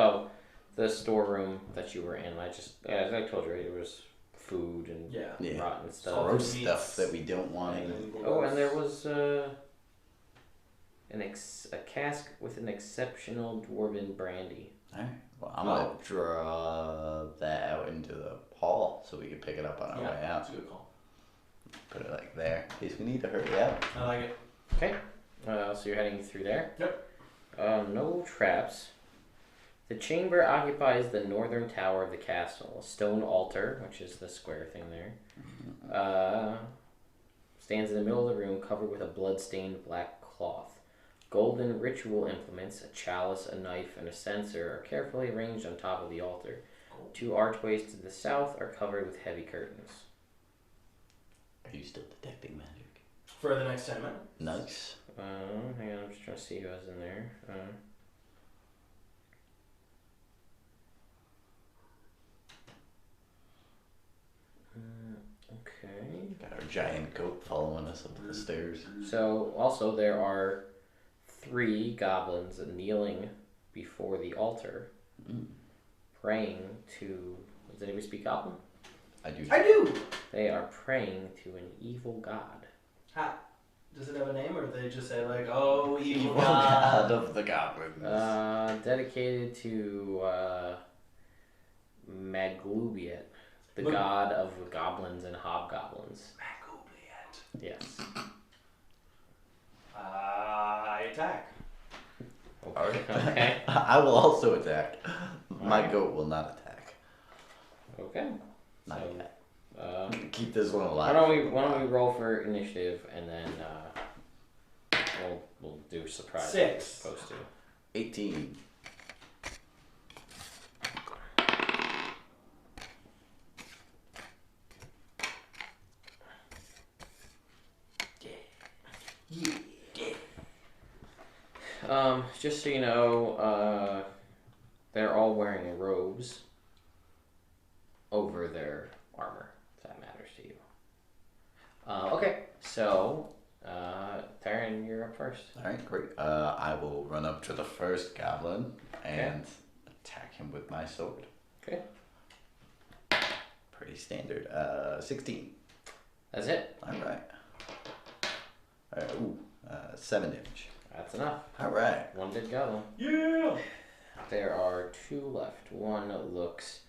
the storeroom that you were in. As I told you, it was food and Yeah. rotten stuff. Gross meats. stuff that we don't want to eat. Oh, and there was a cask with an exceptional dwarven brandy. Alright. Well, I'm going to draw that out into the hall so we can pick it up on our way out. That's a good call. Put it like there in case we need to hurry out. I like it. Okay, so you're heading through there? Yep. No traps. The chamber occupies the northern tower of the castle. A stone altar, which is the square thing there, stands in the middle of the room covered with a blood-stained black cloth. Golden ritual implements, a chalice, a knife, and a censer are carefully arranged on top of the altar. 2 archways to the south are covered with heavy curtains. Are you still detecting magic? for the next 10 minutes. Nice. Hang on, I'm just trying to see who was in there. Okay. Got our giant goat following us up the stairs. So, also, there are 3 goblins kneeling before the altar, praying to. Does anybody speak Goblin? I do. I do! They are praying to an evil god. Does it have a name, or they just say, like, oh, evil God god? of the goblins. Dedicated to Maglubiet, the god of goblins and hobgoblins. Maglubiet. Yes. I attack. Alright. Okay. I will also attack. My Alright. goat will not attack. Okay. Not So, yet. Keep this one alive. why don't we roll for initiative and then we'll do surprise. 6. Supposed to. 18. Just so you know, they're all wearing robes over their armor, if that matters to you. Okay, so, Taryn, you're up first. Alright, great. I will run up to the first goblin and attack him with my sword. Okay. Pretty standard. 16. That's it. Alright. Alright, 7 damage. That's enough. Alright. One did go. Yeah! There are 2 left. One looks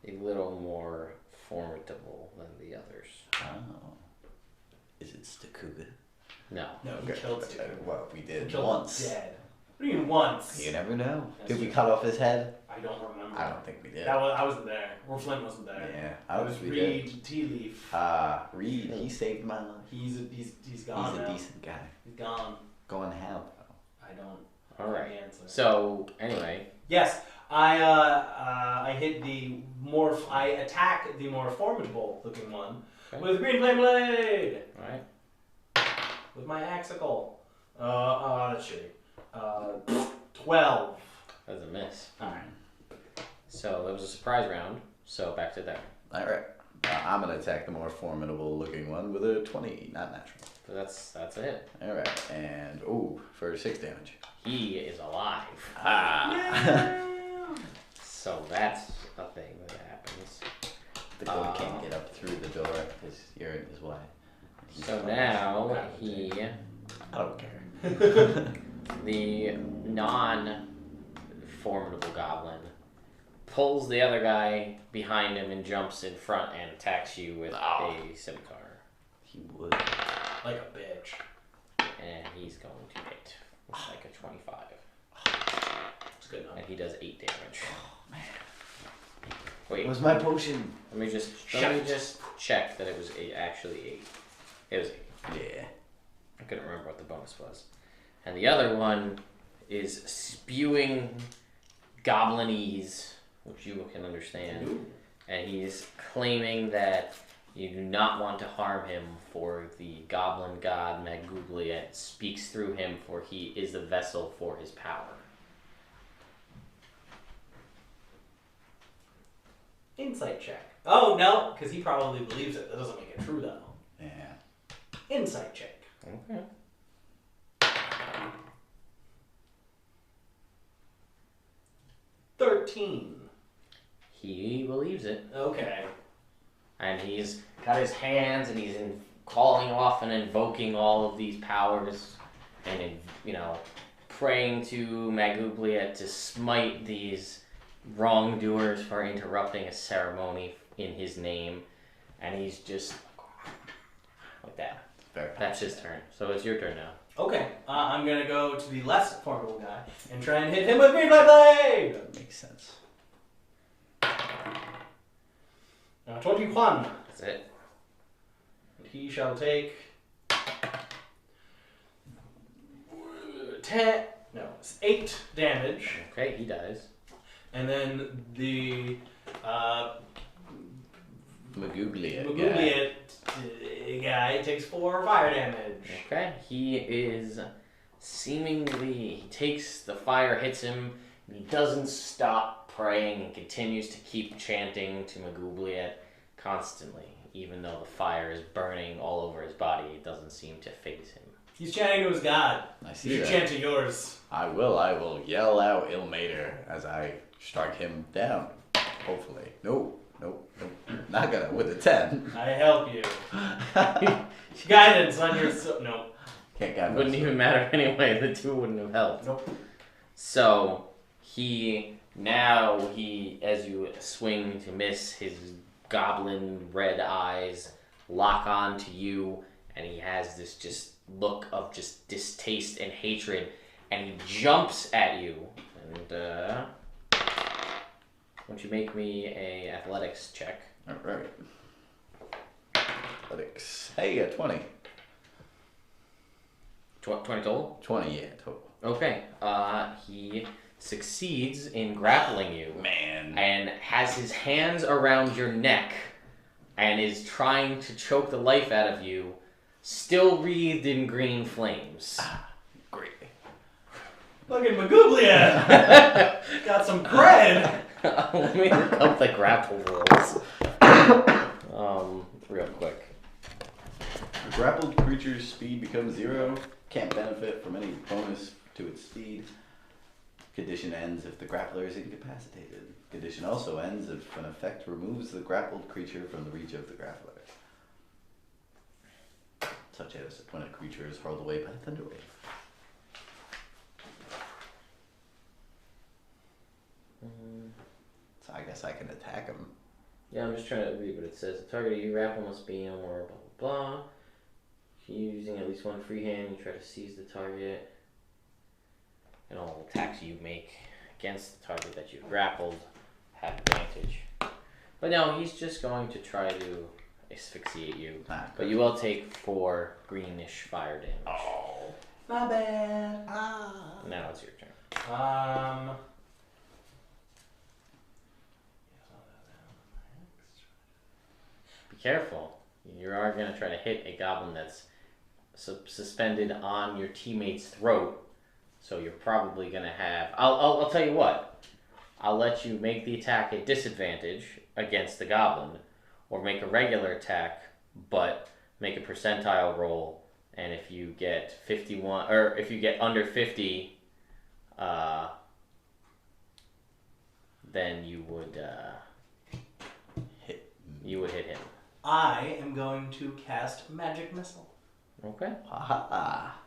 a little more formidable than the others. Oh. Is it Stakuga? No. No, he killed Stu. Well, we He did killed once. him dead. What do you mean once? You never know. That's Did we true. cut off his head? I don't remember. I don't think we did. I wasn't there. Or Flynn wasn't there. Yeah, It was we did. Reed Tea Leaf. Reed, he saved my life. He's gone He's a now. decent guy. He's gone. Going how? I don't. Alright. know the answer. So, anyway, Yes, I hit the more. I attack the more formidable looking one Okay. with green flame blade alright. with my axicle. That's shitty. 12. That's a miss. Alright. So, it was a surprise round. So, back to there. Alright. I'm going to attack the more formidable looking one with a 20, not natural. So that's it. Alright, and for 6 damage. He is alive. Ah! So that's a thing that happens. The goat can't get up through the door because you're in his way. He's So fine. now he, I don't care. the non-formidable goblin, pulls the other guy behind him and jumps in front and attacks you with a scimitar. He would. Like a bitch. And he's going to hit with like a 25. It's good enough. And he does 8 damage. Oh, man. Wait, Where's my potion? let me just check that it was actually 8. It was 8. Yeah. I couldn't remember what the bonus was. And the other one is spewing goblinese, which you can understand. Ooh. And he's claiming that you do not want to harm him, for the goblin god Maglubliet speaks through him, for he is the vessel for his power. Insight check. Oh, no, because he probably believes it. That doesn't make it true, though. Yeah. Insight check. Okay. 13. He believes it. Okay. And he's got his hands and he's calling off and invoking all of these powers and, praying to Maglubliet to smite these wrongdoers for interrupting a ceremony in his name. And he's just like that. That's his turn. So it's your turn now. Okay. I'm going to go to the less formidable guy and try and hit him with Green Flame Blade! That makes sense. 21. That's it. And he shall take 10. No, it's 8 damage. Okay, he dies. And then the Maguglia guy takes 4 fire damage. Okay, he is seemingly, he takes, the fire hits him, and he doesn't stop praying and continues to keep chanting to Maguglia constantly, even though the fire is burning all over his body. It doesn't seem to faze him. He's chanting to his god. I see You should that. chant to yours. I will yell out Ilmater as I strike him down. Hopefully. Nope. Not gonna with a 10. I help you. Guidance on your no. Can't guide Wouldn't myself. even matter anyway, the 2 wouldn't have helped. Nope. So, as you swing to miss, his goblin red eyes lock on to you, and he has this just look of just distaste and hatred, and he jumps at you. And, won't you make me a athletics check? Alright. Athletics. Hey, a 20. 20 total? 20, yeah, total. Okay. He succeeds in grappling you. Man. And has his hands around your neck and is trying to choke the life out of you, still wreathed in green flames. Great. Look at Maguglia. Got some cred. Let me look up the grapple rules. Real quick. The grappled creature's speed becomes 0. Can't benefit from any bonus to its speed. Condition ends if the grappler is incapacitated. Condition also ends if an effect removes the grappled creature from the reach of the grappler. Such as when a creature is hurled away by a thunder wave. So I guess I can attack him. Yeah, I'm just trying to read what it says. The target of your grapple must be no more blah blah blah. If you're using at least one free hand, you try to seize the target. And all attacks you make against the target that you've grappled have advantage. But no, he's just going to try to asphyxiate you. But you will take 4 greenish fire damage. Oh. My bad. Now it's your turn. Be careful. You are going to try to hit a goblin that's suspended on your teammate's throat. So you're probably going to have... I'll tell you what. I'll let you make the attack at disadvantage against the goblin. Or make a regular attack, but make a percentile roll. And if you get 51... Or if you get under 50... then you would... You would hit him. I am going to cast Magic Missile. Okay. Ha.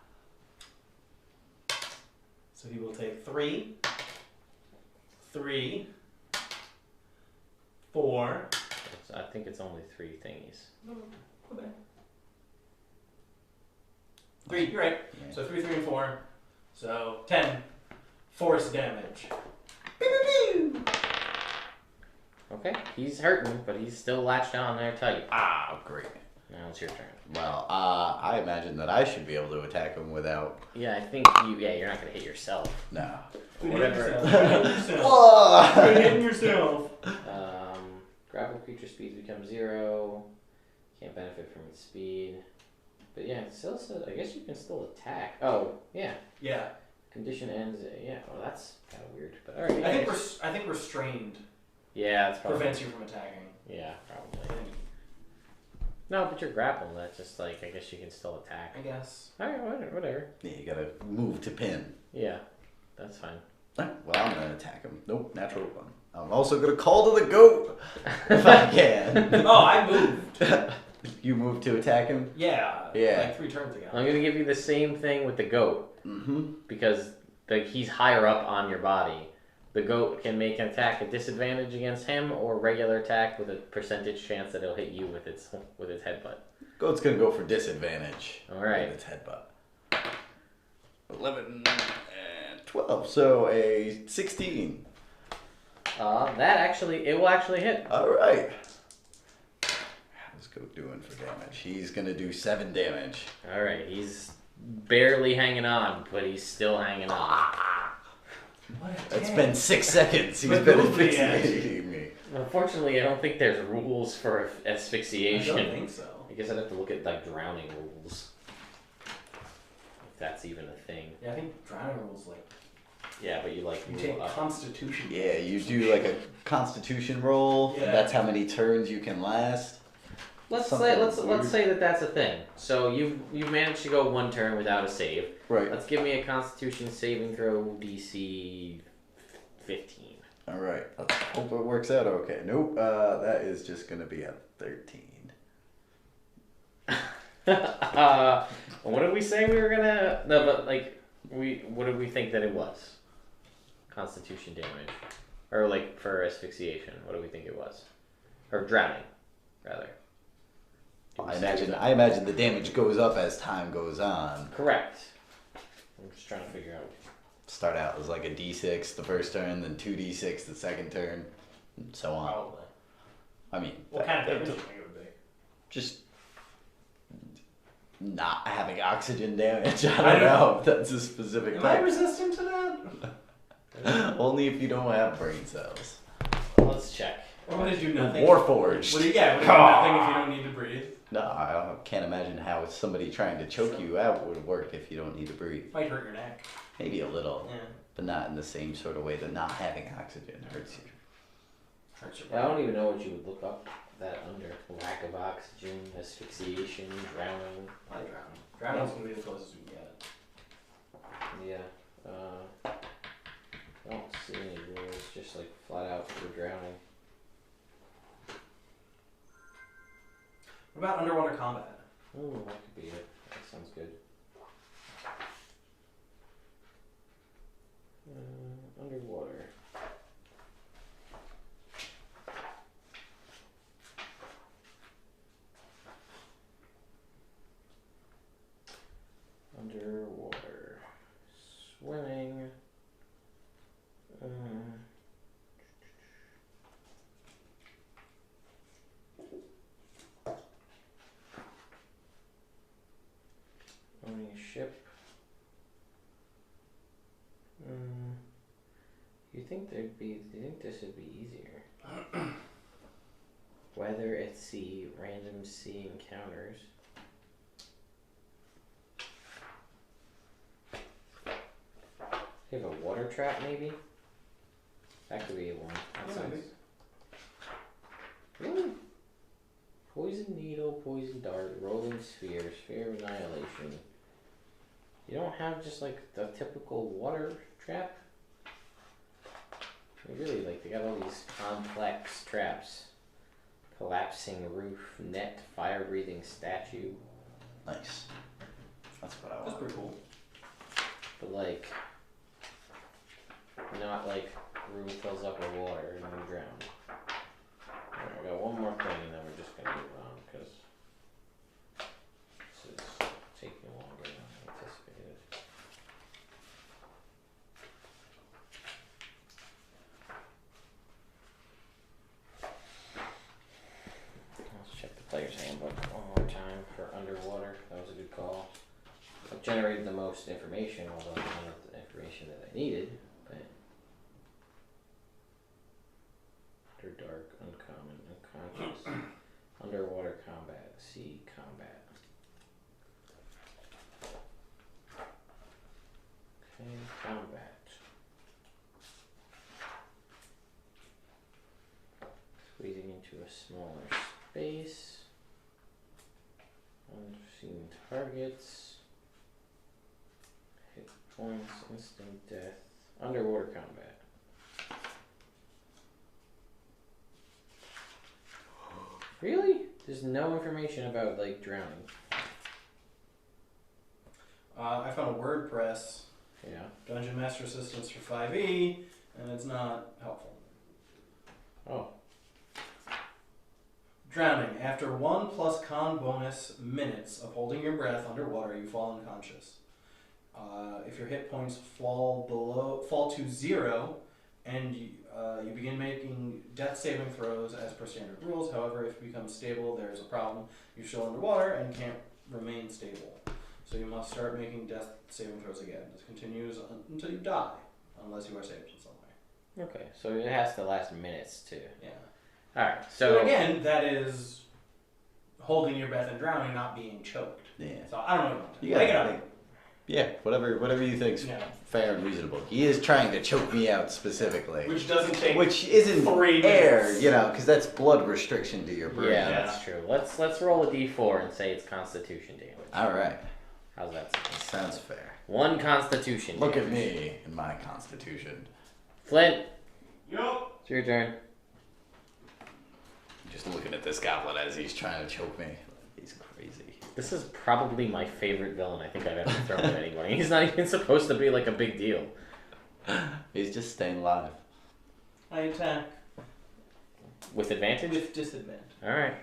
So he will take 3, 3, 4. I think it's only 3 thingies. Okay. 3, you're right. Yeah. So 3, 3, and 4. So 10 force damage. Okay, he's hurting, but he's still latched on there tight. Ah, great. Now it's your turn. Well, I imagine that I should be able to attack him without... Yeah, I think you're not going to hit yourself. No. Whatever. You're hitting yourself. Grapple creature speed becomes 0. Can't benefit from its speed. But yeah, it still says, I guess you can still attack. Oh, yeah. Yeah. Condition ends. Yeah, well, that's kind of weird. But all right. I think restrained Yeah, that's probably... prevents you from attacking. Yeah, probably. No, but you're grappled. That's just like, I guess you can still attack. I guess. Alright, whatever. Yeah, you gotta move to pin. Yeah, that's fine. Well, I'm gonna attack him. Nope, natural 1. I'm also gonna call to the goat if I can. Oh, I moved. You move to attack him? Yeah. Yeah. Like 3 turns ago. I'm going to give you the same thing with the goat. Mm-hmm. Because he's higher up on your body. The goat can make an attack at disadvantage against him, or regular attack with a percentage chance that it'll hit you with its headbutt. Goat's gonna go for disadvantage. Alright. With its headbutt. 11 and 12, so a 16. It will actually hit. Alright. How's Goat doing for damage? He's gonna do 7 damage. Alright, he's barely hanging on, but he's still hanging on. It's been 6 seconds. He's been asphyxiating me. Unfortunately, I don't think there's rules for I asphyxiation. don't think so. I guess I'd have to look at like drowning rules. If that's even a thing. Yeah, I think drowning rules like Yeah, but you like you move take up. Constitution. Yeah, you do like a Constitution roll. Yeah. That's how many turns you can last. Let's Something say that's a thing. So you managed to go one turn without a save. Right. Let's give me a Constitution saving throw DC 15. All right. Let's hope it works out okay. Nope. That is just gonna be a 13. What did we say we were gonna? No, but like what did we think that it was? Constitution damage, or like for asphyxiation? What do we think it was? Or drowning, rather. Did we I say imagine the damage goes up as time goes on. Correct. I'm just trying to figure out. Start out as like a D6 the first turn, then 2D6 the second turn, and so on. Probably. I mean, What kind of damage do you think it would be? just not having oxygen damage. I don't know if that's a specific Am I type. resistant to that? Only if you don't have brain cells. Let's check. Or would it do nothing? Warforged. Would it do nothing if you don't need to breathe? No, I can't imagine how somebody trying to choke you out would work if you don't need to breathe. Might hurt your neck. Maybe a little, Yeah. but not in the same sort of way that not having oxygen hurts you. Hurts your I don't even know what you would look up that under. Lack of oxygen, asphyxiation, drowning. Probably drowning. Drowning's gonna be the closest we can get. Yeah. I don't see any rules, just like flat out for drowning. What about underwater combat? Ooh, that could be it. That sounds good. Underwater. Underwater. Swimming. Owning a ship. Do you think this would be easier? Weather at sea, random sea encounters. You have a water trap, maybe? That could be one. That Yeah, sounds. maybe. Really? Poison needle, poison dart, rolling sphere, sphere of annihilation. You don't have just like the typical water trap? Really, like, they got all these complex traps. Collapsing roof, net, fire-breathing statue. Nice. That's what I That's want. pretty cool. But, like, not like room fills up with water and you drown. Alright, we got one more thing and then we're just gonna move on, because this is taking longer than I anticipated. Let's check the player's handbook one more time for underwater. That was a good call. It generated the most information, although none of the information that I needed. But Underdark, uncommon, unconscious, underwater combat, sea combat. Okay, combat. Squeezing into a smaller space. Unseen targets. Hit points, instant death. Underwater combat. Really? There's no information about like drowning. I found a WordPress Yeah. Dungeon Master Assistance for 5e, and it's not helpful. Oh. Drowning. After 1 plus con bonus minutes of holding your breath underwater, you fall unconscious. If your hit points fall to 0, and you begin making death saving throws as per standard rules. However, if you become stable, there is a problem. You're still underwater and can't remain stable. So you must start making death saving throws again. This continues until you die, unless you are saved in some way. Okay, so it has to last minutes too. Yeah. All right. But So again, that is holding your breath and drowning, not being choked. Yeah. So I don't know. You Make it gotta up. Yeah, whatever you think's Yeah. fair and reasonable. He is trying to choke me out specifically. Which doesn't take. Which isn't 3 air, minutes. you know, because that's blood restriction to your brain. yeah, that's true. Let's roll a d4 and say it's Constitution damage. All right. How's that sound? Sounds fair. 1 Constitution. Look at damage. me and my constitution. Flint, Yup. it's your turn. Just looking at this goblin as he's trying to choke me. He's crazy. This is probably my favorite villain I think I've ever thrown at anybody. He's not even supposed to be like a big deal. He's just staying alive. I attack With advantage? with disadvantage. Alright.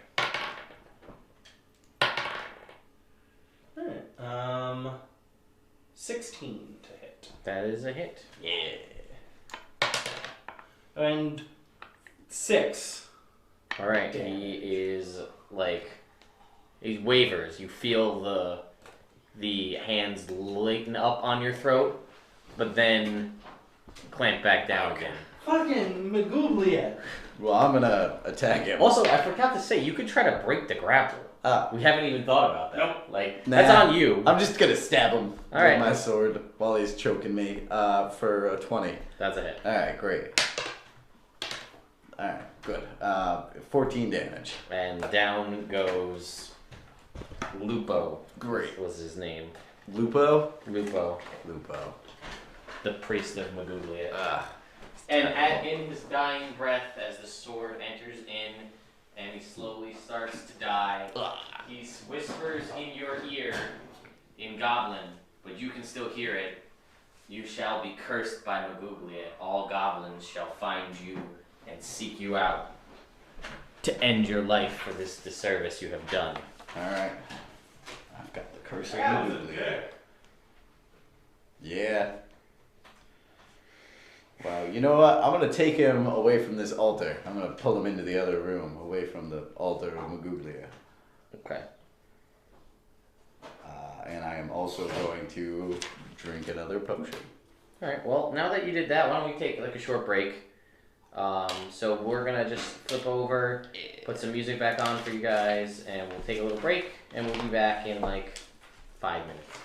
Alright. 16 to hit. That is a hit. Yeah. And 6. Alright, Damage. he is like he wavers. You feel the hands lighten up on your throat, but then clamp back down again. Fucking Magoobliet. Well, I'm gonna attack him. Also, I forgot to say you could try to break the grapple. We haven't even thought about that. Nope. Like Nah. that's on you. I'm just gonna stab him All right. with my sword while he's choking me for a 20. That's a hit. All right, great. All right, good. 14 damage. And down goes Lupo. Great. Was his name. Lupo? Lupo, Lupo. the priest of Maguglia. Ah. And in his dying breath, as the sword enters in, and he slowly starts to die, he whispers in your ear, in Goblin, but you can still hear it. You shall be cursed by Maguglia. All goblins shall find you and seek you out to end your life for this disservice you have done. All right. I've got the curse of That was a Maguglia. dick. Yeah. Wow, you know what? I'm gonna take him away from this altar. I'm gonna pull him into the other room, away from the altar of Maguglia. Okay. And I am also going to drink another potion. Alright, well, now that you did that, why don't we take like a short break? So we're gonna just flip over, put some music back on for you guys, and we'll take a little break, and we'll be back in like 5 minutes.